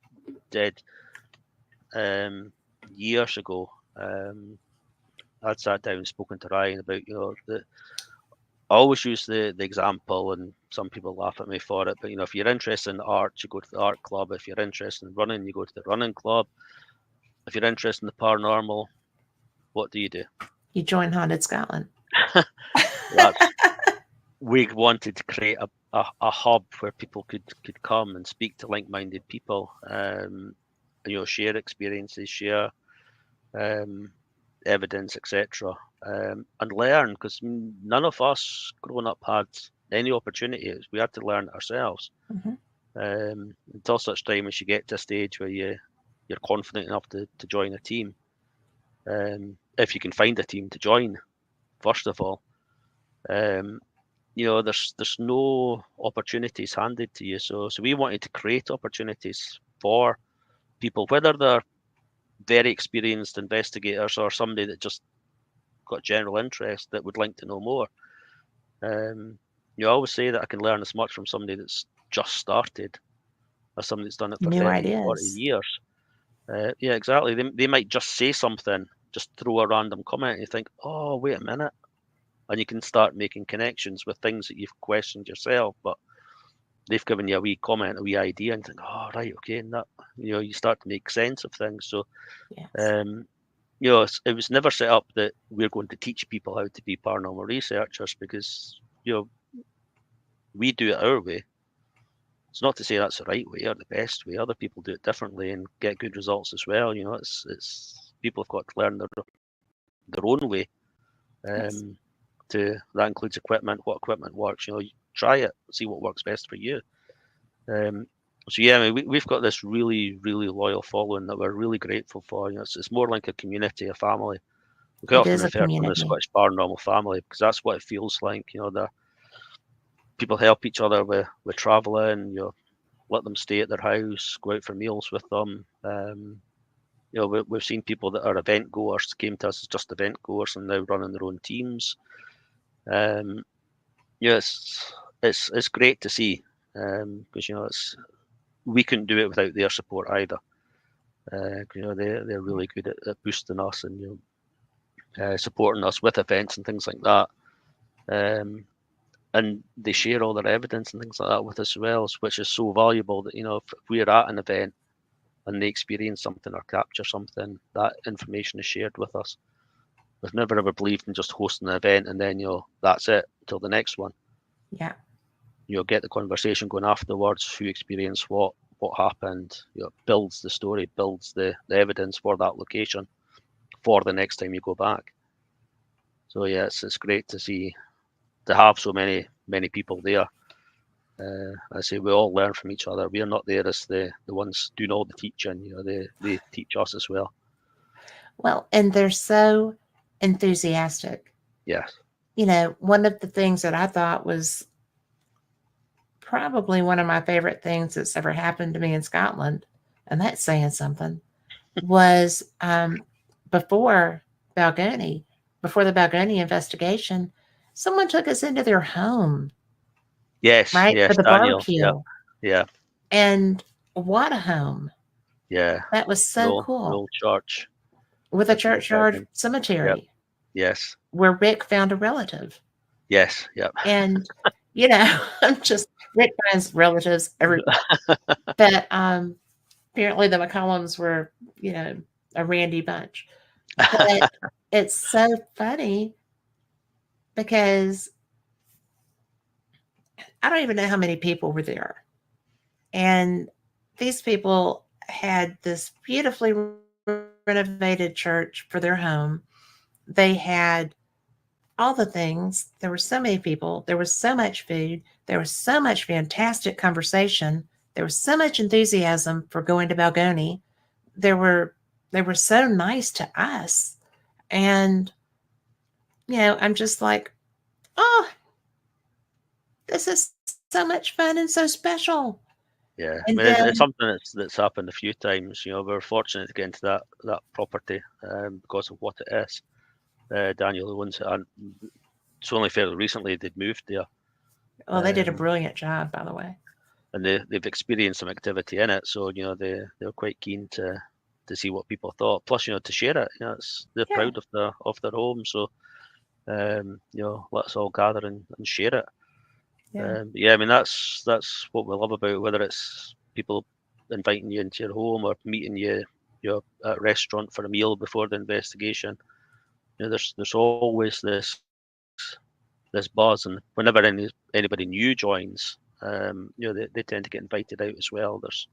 did years ago. I'd sat down and spoken to Ryan about I always use the example, and some people laugh at me for it. But if you're interested in art, you go to the art club. If you're interested in running, you go to the running club. If you're interested in the paranormal, what do you do? you join Haunted Scotland. That's We wanted to create a hub where people could come and speak to like-minded people, share experiences, share um, evidence, etc., and learn. Because none of us growing up had any opportunities. We had to learn it ourselves. Mhm. Until such time as you get to a stage where you're confident enough to join a team. If you can find a team to join, first of all. There's no opportunities handed to you. So we wanted to create opportunities for people, whether they're very experienced investigators or somebody that just got general interest that would like to know more. I always say that I can learn as much from somebody that's just started as somebody that's done it for New 30, 40 ideas. years. Yeah, exactly. They might just say something, just throw a random comment, and you think, oh, wait a minute. And you can start making connections with things that you've questioned yourself, but they've given you a wee comment, a wee idea, and think, oh, right, okay, and that, you start to make sense of things. So, Yes. um, it was never set up that we're going to teach people how to be paranormal researchers, because, we do it our way. It's not to say that's the right way or the best way. Other people do it differently and get good results as well. It's people have got to learn their own way. Yes. That includes equipment, what equipment works. You try it, see what works best for you. So yeah, I mean, we've got this really, really loyal following that we're really grateful for. It's more like a community, a family. We quite It often is a refer to them as community. Scottish Paranormal family, because that's what it feels like. The people help each other with travelling. Let them stay at their house, go out for meals with them. We've seen people that are event goers came to us as just event goers and now running their own teams. Um, yeah, it's great to see, because we couldn't do it without their support either. They're really good at boosting us and supporting us with events and things like that. And they share all their evidence and things like that with us as well, which is so valuable that if we're at an event and they experience something or capture something, that information is shared with us. We've never ever believed in just hosting an event and then that's it until the next one. Yeah. Get the conversation going afterwards, who experienced what happened, builds the story, builds the evidence for that location for the next time you go back. So yeah, it's great to have so many people there. I say we all learn from each other. We're not there as the ones doing all the teaching. They teach us as well. Well, and they're so enthusiastic. Yes. One of the things that I thought was probably one of my favorite things that's ever happened to me in Scotland, and that's saying something, was before Balgony, before the Balgony investigation, someone took us into their home, Yes. right, for Yes. the Daniel. Yep. barbecue. Yeah. And what a home. Yeah. That was The so old, cool. church With a with the churchyard setting. Yep. cemetery Yes. where Rick found a relative. Yes. Yep. And, I'm just, Rick finds relatives everywhere. But apparently the McCollums were, a randy bunch. But it's so funny because I don't even know how many people were there. And these people had this beautifully renovated church for their home. They had all the things. There were so many people. There was so much food. There was so much fantastic conversation. There was so much enthusiasm for going to Balgony. There were they were so nice to us. And I'm just like, oh, this is so much fun and so special. Yeah, And I mean it's then, something that's happened a few times. We're fortunate to get into that property because of what it is. Daniel owns it, and it's only fairly recently they'd moved there, well, they did a um, brilliant job, by the way. and they've experienced some activity in it. So they're quite keen to see what people thought. Plus, to share it. They're Yeah, proud of their home. So let's all gather and share it. yeah, Yeah, I mean that's what we love about it, whether it's people inviting you into your home or meeting you at a restaurant for a meal before the investigation. There's always this buzz, and whenever anybody new joins, they tend to get invited out as well. There's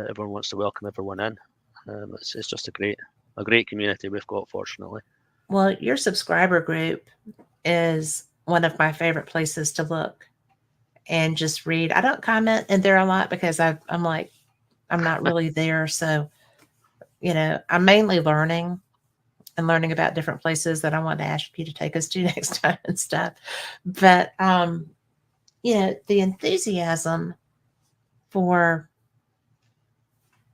everyone wants to welcome everyone in. It's just a great community we've got, fortunately. well, your subscriber group is one of my favorite places to look and just read. I don't comment in there a lot because I'm like, I'm not really there. So, I'm mainly learning and learning about different places that I want to ask you to take us to next time and stuff. But, the enthusiasm for,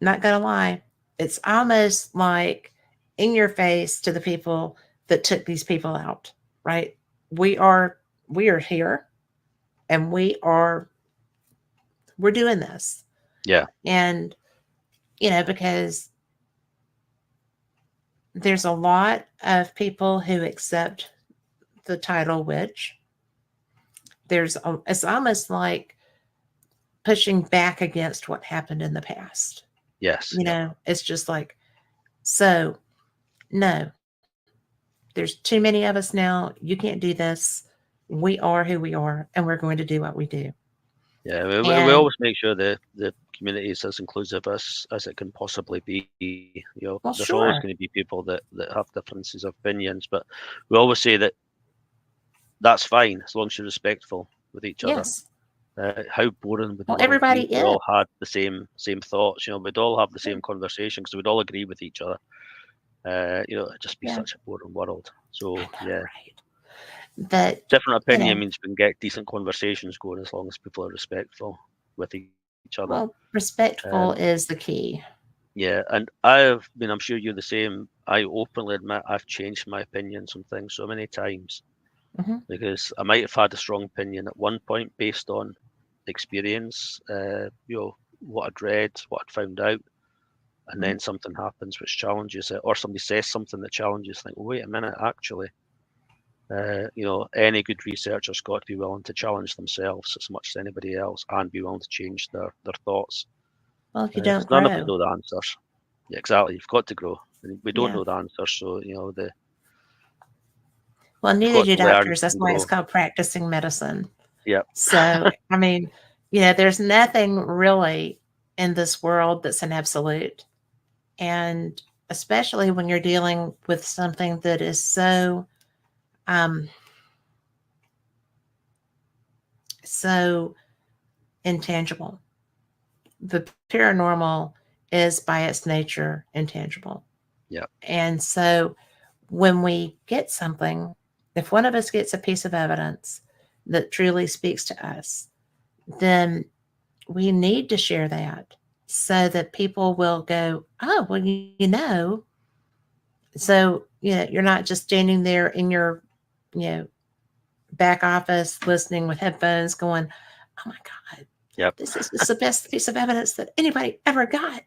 not going to lie, it's almost like in your face to the people that took these people out, right? We are, we are here and we're doing this. Yeah, And, because there's a lot of people who accept the title witch. It's almost like pushing back against what happened in the past. yes, yeah, It's just like, so no, there's too many of us now. You can't do this. We are who we are, and we're going to do what we do. yeah. We And always make sure the community is as inclusive as it can possibly be. There's well, always going to be sure. people that have differences of opinions, but we always say that that's fine as long as you're respectful with each other. Yes. How boring would the Well, world be everybody if we is. all had the same thoughts? We'd all have the same conversation because we'd all agree with each other. It'd just be Yeah. such a boring world. I So know, yeah, right? But, different opinion means we can get decent conversations going as long as people are respectful with each other. well, Um, respectful is the key. yeah, and I'm sure you're the same. I openly admit I've changed my opinions on things so many times Hmm. because I might have had a strong opinion at one point based on experience, what I'd read, what I'd found out. and then something happens which challenges it, or somebody says something that challenges. Think, well, wait a minute, actually, any good researcher's got to be willing to challenge themselves as much as anybody else, and be willing to change their thoughts. Well, if you Because don't none of us grow, know the answers. Yeah, exactly. You've got to grow. We don't yeah. know the answers, so Well, we've neither got do to learn doctors. That's and why it's grow. called practicing medicine. Yeah, So, I mean, there's nothing really in this world that's an absolute. And especially when you're dealing with something that is so, um, so intangible. The paranormal is by its nature intangible. yeah, And so when we get something, if one of us gets a piece of evidence that truly speaks to us, then we need to share that so that people will go, oh, well, so, you're not just standing there in your, you know, back office listening with headphones going, oh my God, yep, this is just the best piece of evidence that anybody ever got.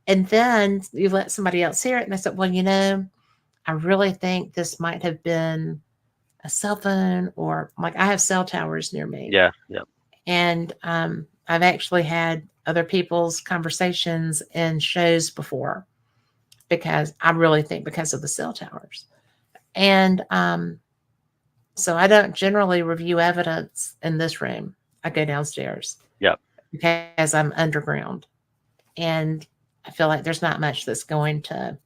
And then you let somebody else hear it. And I said, well, I really think this might have been a cell phone, or like I have cell towers near me. yeah, yeah, And I've actually had other people's conversations in shows before, because I really think because of the cell towers. And so I don't generally review evidence in this room. I go downstairs yeah, because I'm underground. And I feel like there's not much that's going to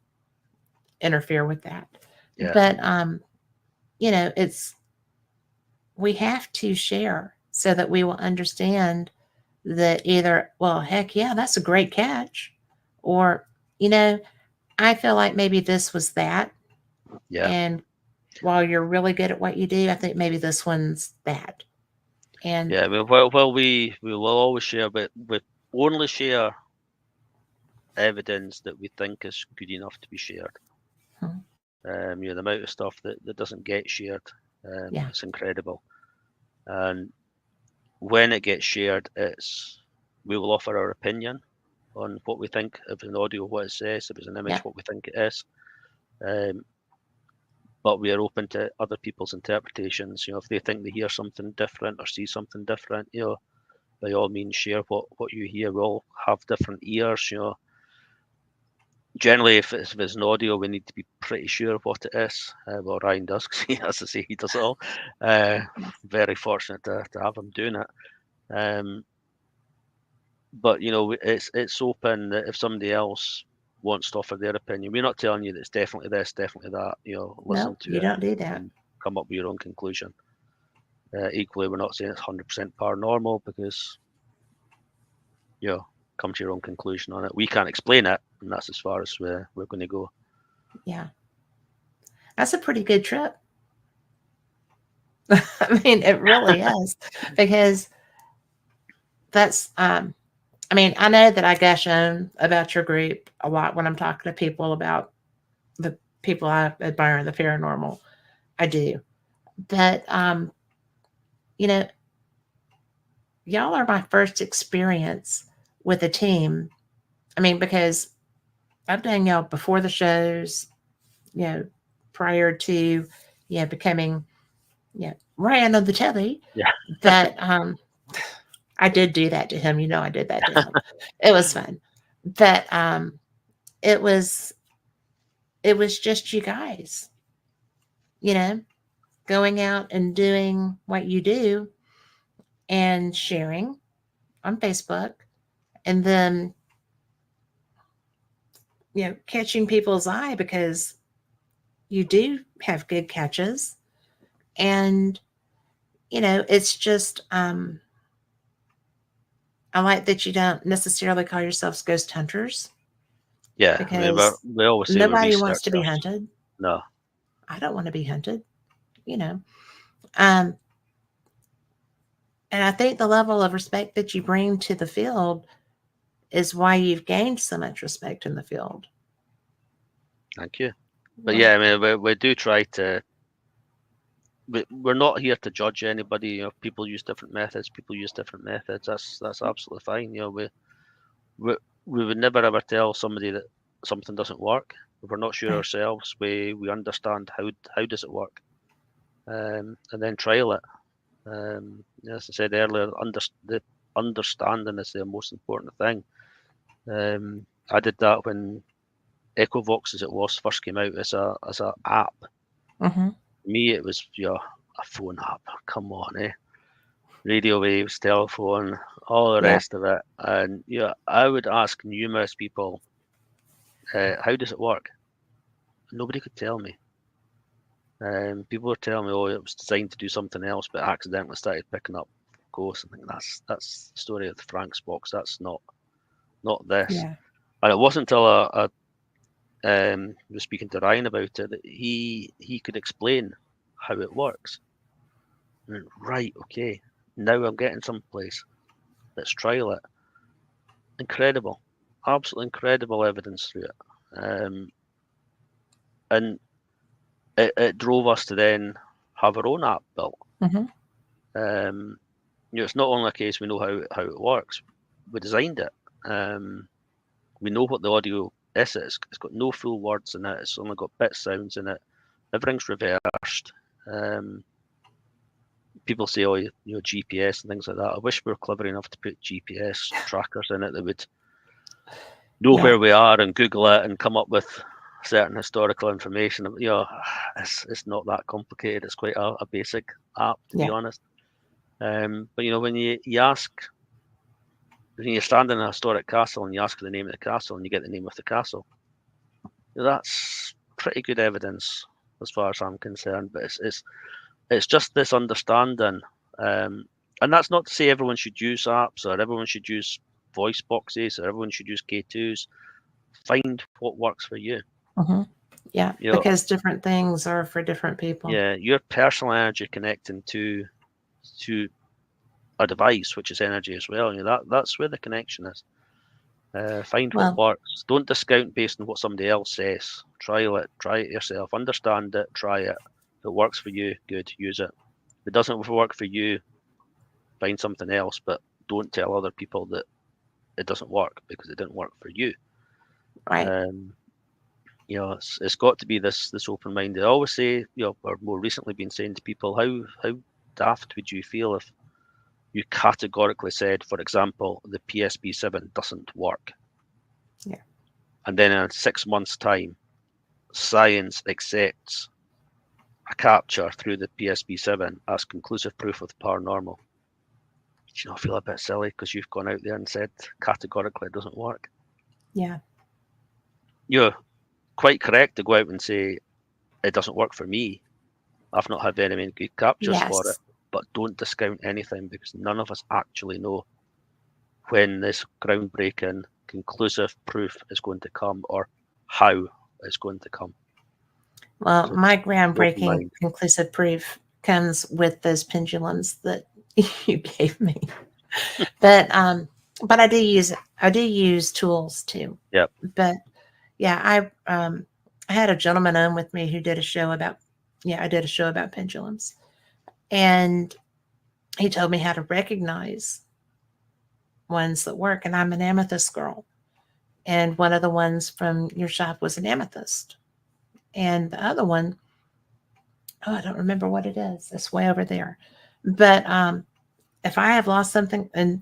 interfere with that. yeah, But it's we have to share so that we will understand that either, well, heck yeah, that's a great catch, or, you know, I feel like maybe this was that. yeah, And while you're really good at what you do, I think maybe this one's that. And yeah. Well, we will always share, but we only share evidence that we think is good enough to be shared. hmm, The amount of stuff that doesn't get shared, yeah, it's incredible. And when it gets shared, we will offer our opinion on what we think. If it's an audio, what it says; if it's an yeah, image, what we think it is. Um, but we are open to other people's interpretations. If they think they hear something different or see something different, by all means share what you hear. We all have different ears. Generally, if it's an audio, we need to be pretty sure of what it is. Well, Ryan does, because he, as I say, he does it all. Very fortunate to have him doing it. But it's open that if somebody else wants to offer their opinion, we're not telling you that it's definitely this, definitely that. no, Listen to you it don't do that. and come up with your own conclusion. Equally, we're not saying it's 100% paranormal, because come to your own conclusion on it. We can't explain it, and that's as far as we're going to go. Yeah, that's a pretty good trip. I mean, it really is, because that's, I mean, I know that I gush on about your group a lot when I'm talking to people about the people I admire in the paranormal. I do. But, you know, y'all are my first experience with a team. I mean, because I've done y'all before the shows, you know, prior to, becoming, Ryan of the telly. Yeah, That I did do that to him. I did that to him. It was fun. But it was it was just you guys, you know, going out and doing what you do and sharing on Facebook, and then catching people's eye because you do have good catches. And it's just I like that you don't necessarily call yourselves ghost hunters, yeah. I mean, because we always say we're nobody wants to be researchers. hunted. No, I don't want to be hunted, you know. Um, and I think the level of respect that you bring to the field is why you've gained so much respect in the field. thank you. But Well, yeah, I mean, we do try to. We're not here to judge anybody. People use different methods. People use different methods. That's absolutely fine. We we would never ever tell somebody that something doesn't work. If we're not sure Right. ourselves, we understand how does it work, and then trial it. As I said earlier, the understanding is the most important thing. I did that when Echovox, as it was, first came out as a app. Mm-hmm. Me, it was a phone app. Come on, eh? Radio waves, telephone, all the Yeah. rest of it. And I would ask numerous people, how does it work? Nobody could tell me. People were telling me, oh, it was designed to do something else, but accidentally started picking up ghosts. I think that's the story of the Frank's box. That's not this. Yeah. And it wasn't until I was speaking to Ryan about it that he could explain how it works. And, right, okay, now I'm getting someplace. Let's trial it. Incredible, absolutely incredible evidence through it, and it drove us to then have our own app built. Mm-hmm. It's not only a case we know how it works. We designed it. We know what the audio is. It's got no full words in it. It's only got bit sounds in it. Everything's reversed. People say, oh, GPS and things like that. I wish we were clever enough to put GPS trackers in it that would know Yeah. where we are and Google it and come up with certain historical information. It's not that complicated. It's quite a basic app, to be Yeah. honest. But when you ask, when you're standing in a historic castle and you ask for the name of the castle and you get the name of the castle, that's pretty good evidence as far as I'm concerned. But it's just this understanding, and that's not to say everyone should use apps or everyone should use voice boxes or everyone should use K2s. Find what works for you. Mm-hmm. Yeah. You know, Because different things are for different people. yeah, your personal energy connecting to a device, which is energy as well. That's where the connection is. Find what Well, works. Don't discount based on what somebody else says. Trial it. Try it yourself. Understand it. Try it. If it works for you, good. Use it. If it doesn't work for you, find something else. But don't tell other people that it doesn't work because it didn't work for you. right. It's got to be this open minded. I always say, or more recently been saying to people, how daft would you feel if you categorically said, for example, the PSB7 doesn't work. Yeah. And then in 6 months' time, science accepts a capture through the PSB7 as conclusive proof of the paranormal. Do you not feel a bit silly because you've gone out there and said categorically it doesn't work? Yeah. You're quite correct to go out and say it doesn't work for me. I've not had very many good captures for it. Yes. But don't discount anything because none of us actually know when this groundbreaking, conclusive proof is going to come or how it's going to come. Well, So my open groundbreaking mind. conclusive proof comes with those pendulums that you gave me. But I do use tools too. Yep. But yeah, I had a gentleman on with me who did a show about I did a show about pendulums. And he told me how to recognize ones that work. And I'm an amethyst girl. And one of the ones from your shop was an amethyst. And the other one, oh, I don't remember what it is. It's way over there. But if I have lost something, and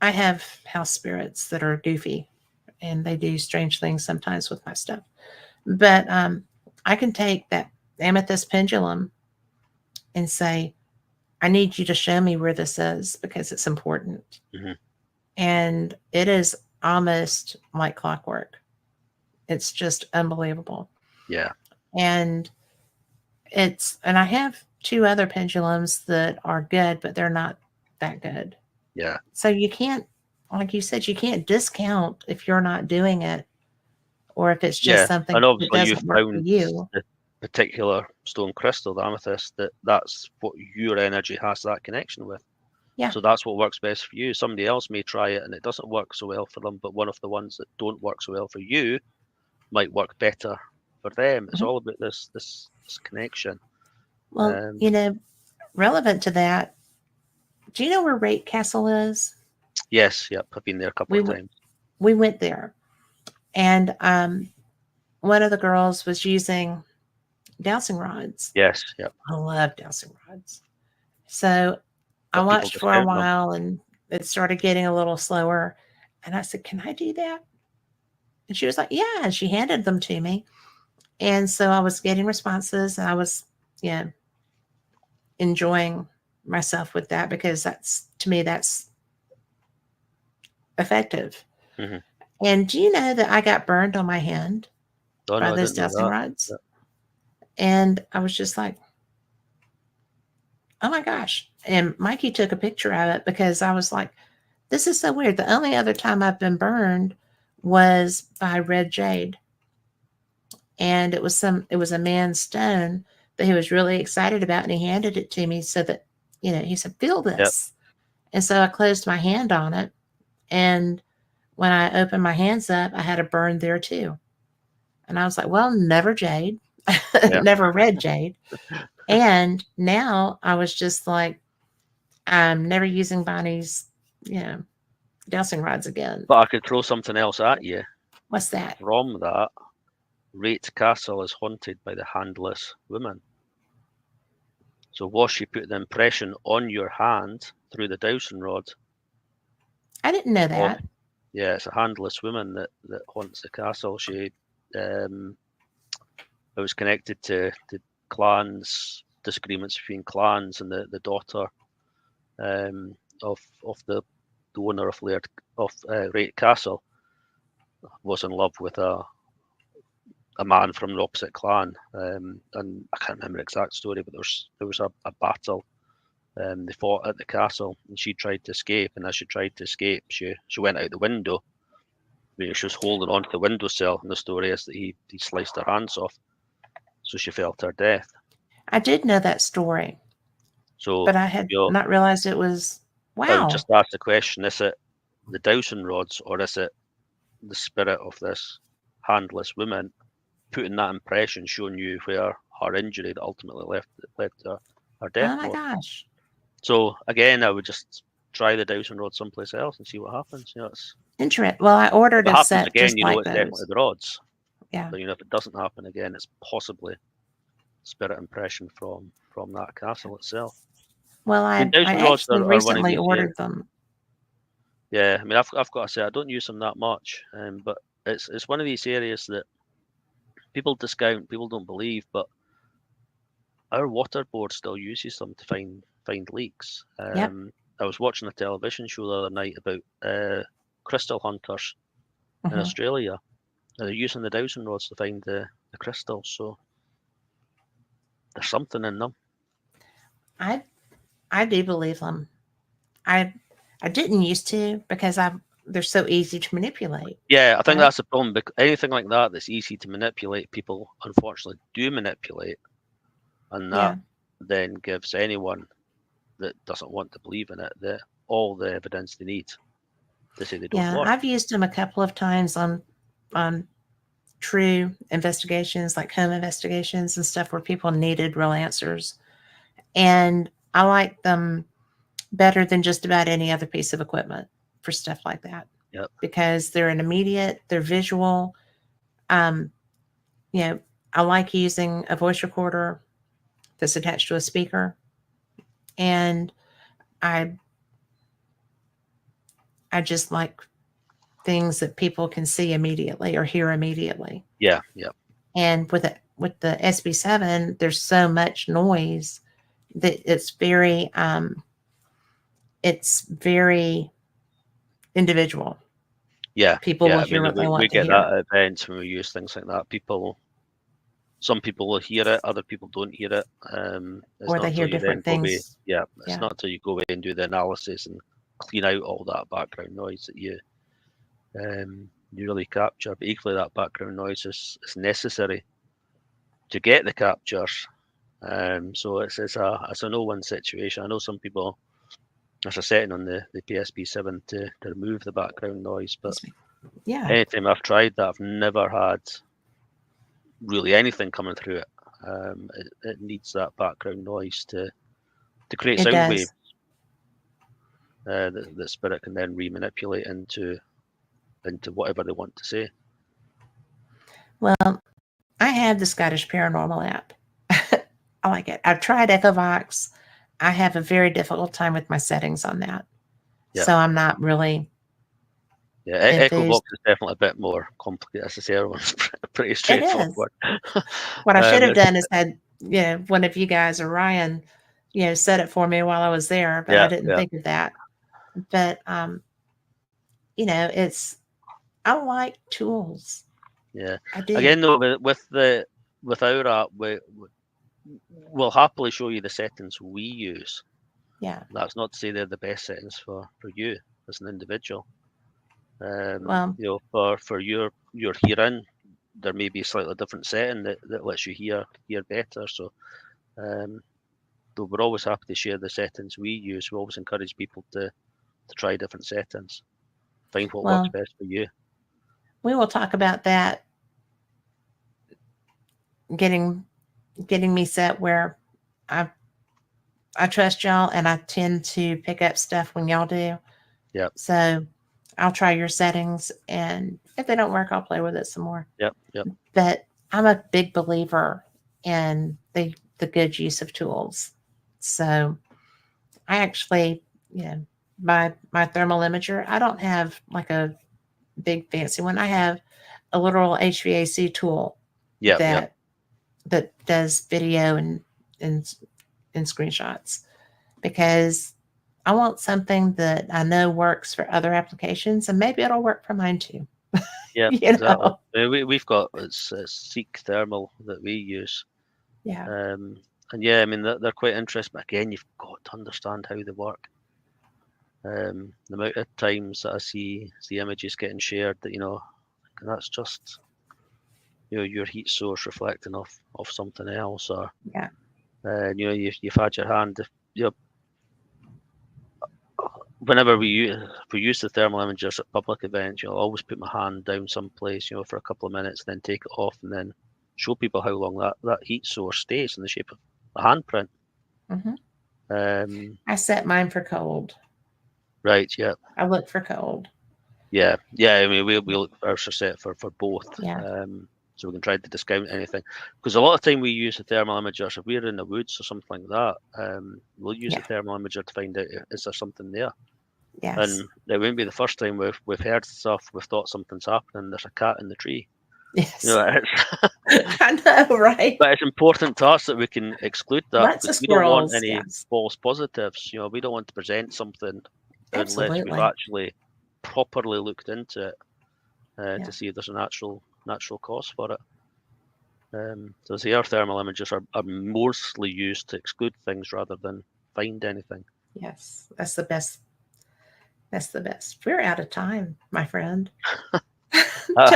I have house spirits that are goofy and they do strange things sometimes with my stuff. But I can take that amethyst pendulum and say, I need you to show me where this is because it's important. Mm-hmm. And it is almost like clockwork. It's just unbelievable. Yeah. And I have two other pendulums that are good, but they're not that good. Yeah. So you can't, like you said, you can't discount if you're not doing it or if it's just Yeah. something And that obviously you doesn't work for found you. the particular stone crystal, the amethyst, that's what your energy has that connection with. Yeah. So that's what works best for you. Somebody else may try it and it doesn't work so well for them, but one of the ones that don't work so well for you might work better for them. It's Mhm. all about this connection. Well, relevant to that, do you know where Rake Castle is? Yes, yep, I've been there a couple We of went, times. we went there, and one of the girls was using dowsing rods. Yes, yep. I love dowsing rods. So I Are people watched for a discounting them? while, and it started getting a little slower. And I said, "Can I do that?" And she was like, "Yeah." And she handed them to me. And so I was getting responses, and I was, yeah, enjoying myself with that, because that's, to me, that's effective. Hmm. And do you know that I got burned on my hand Oh by no, I those didn't know dowsing that. rods? Yeah. And I was just like, oh my gosh. And Mikey took a picture of it, because I was like, this is so weird. The only other time I've been burned was by red jade. And it was a man's stone that he was really excited about, and he handed it to me, so that, he said, feel Yep. this. And so I closed my hand on it. And when I opened my hands up, I had a burn there too. And I was like, well, never jade, Yeah. never red jade. And now I was just like, I'm never using Bonnie's, you know, dowsing rods again. But I could throw something else at you. What's that? From that, Rate Castle is haunted by the handless woman. So was she put the impression on your hand through the dowsing rod I didn't know of, that. yeah, it's a handless woman that haunts the castle. She it was connected to clans, disagreements between clans, and the daughter of the owner of Laird of Rate Castle was in love with a man from the opposite clan, and I can't remember the exact story, but there was a battle. They fought at the castle, and she tried to escape. And as she tried to escape, she went out the window. She was holding onto the windowsill, and the story is that he sliced her hands off, so she fell to her death. I did know that story, So but I had you know, not realized it was, I would wow. just ask the question: is it the dowsing rods, or is it the spirit of this handless woman putting that impression, showing you where her injury that ultimately led to her death Oh my was? gosh. So again, I would just try the dowsing rod someplace else and see what happens. It's, Interesting. Well, I if ordered it a happens set again, just like it's definitely those. the rods. Yeah. But if it doesn't happen again, it's possibly spirit impression from that castle itself. Well, I mean, I dowsing rods actually are one of recently these. Yeah, ordered them. yeah. I mean, I've got to say I don't use them that much, but it's one of these areas that people discount, people don't believe, but our water board still uses them to find leaks. Yep. I was watching a television show the other night about crystal hunters in Hmm. Australia. And they're using the dowsing rods to find the crystals, so there's something in them. I I do believe them. I I didn't used to, because they're so easy to manipulate, Yeah, I think right? that's the problem. Anything like that that's easy to manipulate, people unfortunately do manipulate, and that Yeah. then gives anyone that doesn't want to believe in it all the evidence they need to say they don't Yeah, work. I've used them a couple of times on true investigations, like home investigations and stuff, where people needed real answers. And I like them better than just about any other piece of equipment for stuff like that, Yep. because they're an immediate, they're visual. Um, you know, I like using a voice recorder that's attached to a speaker, and I I just like things that people can see immediately or hear immediately. Yeah. Yep. And with the SB7, there's so much noise that it's very individual. Yeah. People will Yeah. I hear mean, what they we want to get hear, that at events when we use things like that. Some people will hear it, other people don't hear it. It's or not they until hear you then different go away. things. Yeah, it's Yeah. not until you go away and do the analysis and clean out all that background noise that you really capture. But equally, that background noise is necessary to get the captures. So it's a no-win situation. I know some people, there's a setting on the PSP7 to remove the background noise, but Excuse me. Yeah. anytime I've tried that, I've never had really anything coming through it. It needs that background noise to create It sound waves does. that Spirit can then remanipulate into into whatever they want to say. Well, I have the Scottish Paranormal app. I like it. I've tried Echovox. I have a very difficult time with my settings on that. Yeah. So I'm not really Yeah, EchoVox enthused. is definitely a bit more complicated. As I say, everyone's pretty It is. straightforward. What I should have It's, done is had, one of you guys or Ryan, set it for me while I was there, but I yeah, didn't yeah, think of that. But it's I like tools. yeah. I do. Again, though, with our app, we'll happily show you the settings we use. Yeah. That's not to say they're the best settings for you as an individual. Well, For your hearing, there may be a slightly different setting that lets you hear better. So, though we're always happy to share the settings we use, we always encourage people to try different settings, find what works well, best for you. we will talk about that getting getting me set where I I trust y'all and I tend to pick up stuff when y'all do. Yep, So I'll try your settings and if they don't work, I'll play with it some more. yep, yep. But I'm a big believer in the good use of tools. So I actually, my thermal imager, I don't have like a big fancy one. I have a literal HVAC tool Yep, yep. that does video and and screenshots because I want something that I know works for other applications and maybe it'll work for mine too. Yeah, you exactly. know? We've got it's Seek Thermal that we use, Yeah. and yeah, I mean they're quite interesting. But again, you've got to understand how they work. The amount of times that I see images getting shared that that's just your heat source reflecting off something else, or Yeah. you've had your hand. Whenever we use the thermal imagers at public events, I'll always put my hand down someplace, for a couple of minutes, then take it off, and then show people how long that heat source stays in the shape of a handprint. Hmm. Um, I set mine for cold. right, yeah, I look for cold. yeah, yeah. I mean, we look for ours are set for both, Yeah. so we can try to discount anything. Because a lot of time we use the thermal imagers if we're in the woods or something like that. We'll use the Yeah. thermal imager to find out is there something there. Yes. And it won't be the first time we've heard stuff, we've thought something's happening. There's a cat in the tree. Yes. It's, I know, right? but it's important to us that we can exclude that Lots because of we don't want squirrels. any Yes. false positives. We don't want to present something unless we've Absolutely. actually properly looked into it Yeah. to see if there's a natural cause for it. So the air thermal images are mostly used to exclude things rather than find anything. Yes. That's the best. That's the best. We're out of time, my friend. Tell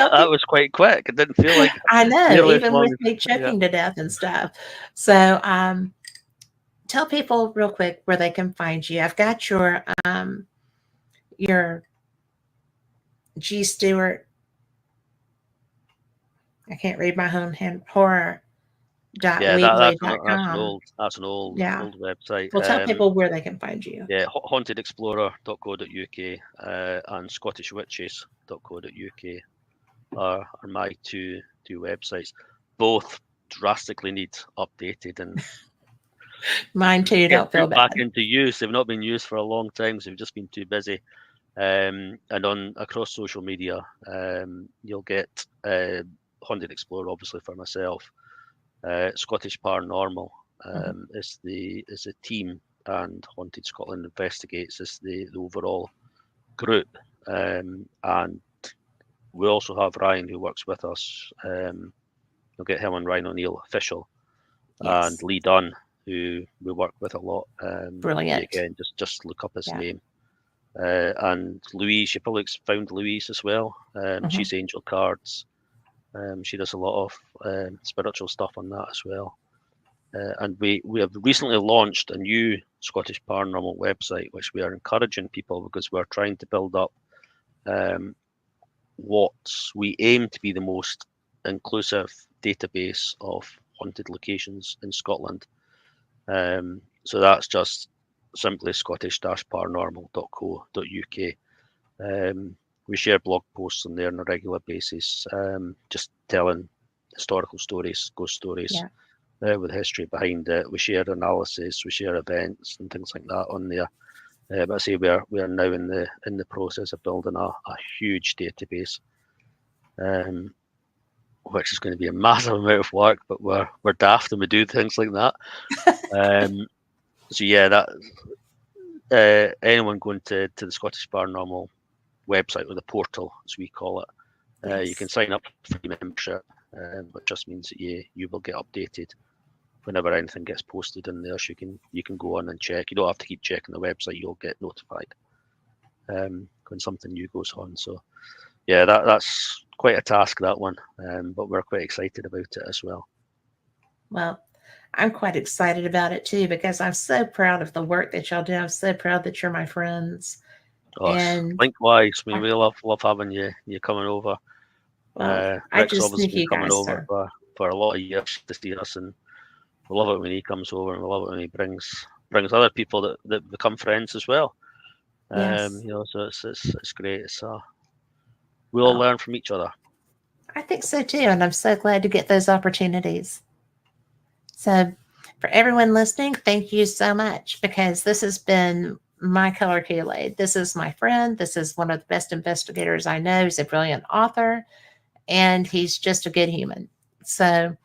That people. was quite quick. It didn't feel like I know, nearly as even long with as me yeah. choking to death and stuff. So, tell people real quick where they can find you. I've got your G Stewart. I can't read my own hand. Horror dot Yeah, weebly that's dot an com. old Yeah. old website. Well, tell people where they can find you. Yeah, hauntedexplorer.co.uk and scottishwitches.co.uk are my two websites. Both drastically need updated and Mine too. get Don't feel put back bad. into use. They've not been used for a long time, so we've just been too busy. And on across social media, you'll get Haunted Explorer, obviously for myself. Scottish Paranormal is the team, and Haunted Scotland Investigates is the overall group. And we also have Ryan who works with us. You'll get him on Ryan O'Neill Official, and Yes. Lee Dunn, who we work with a lot. Brilliant. Again, just look up his Yeah. name. And Louise, you probably found Louise as well. Hmm. She's Angel Cards. She does a lot of spiritual stuff on that as well. And we have recently launched a new Scottish Paranormal website, which we are encouraging people because we're trying to build up what we aim to be the most inclusive database of haunted locations in Scotland. So that's just simply scottish-paranormal.co.uk. we share blog posts on there on a regular basis, just telling historical stories, ghost stories, Yeah. with history behind it. We share analysis, we share events and things like that on there. But I say we are now in the process of building a huge database, which is going to be a massive amount of work. But we're daft and we do things like that. So yeah, that anyone going to the Scottish Paranormal website, or the portal as we call it, Yes. you can sign up for free membership, which just means that you will get updated whenever anything gets posted in there. So you can go on and check. You don't have to keep checking the website. You'll get notified when something new goes on. So yeah, that's quite a task, that one, but we're quite excited about it as well. Well, I'm quite excited about it too, because I'm so proud of the work that y'all do. I'm so proud that you're my friends. Oh, And likewise, I mean, we love having you coming over. well, I Rick's just obviously think been you coming guys over are. for a lot of years to see us, and we love it when he comes over, and we love it when he brings other people that become friends as well. Yes. So it's great. It's we all Well, learn from each other. I think so too. And I'm so glad to get those opportunities. So, for everyone listening, thank you so much, because this has been my color Kool-Aid. This is my friend. This is one of the best investigators I know. He's a brilliant author, and he's just a good human. So, And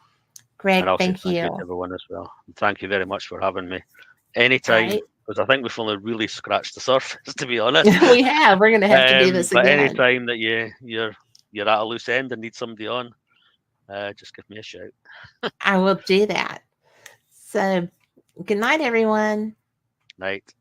Greg, I'll say thank thank you. you to everyone as well. And thank you very much for having me. All Anytime, right. because I think we've only really scratched the surface, to be honest. We have. We're going to have to do this But again. anytime that you're at a loose end and need somebody on, just give me a shout. I will do that. So, good night, everyone. Night.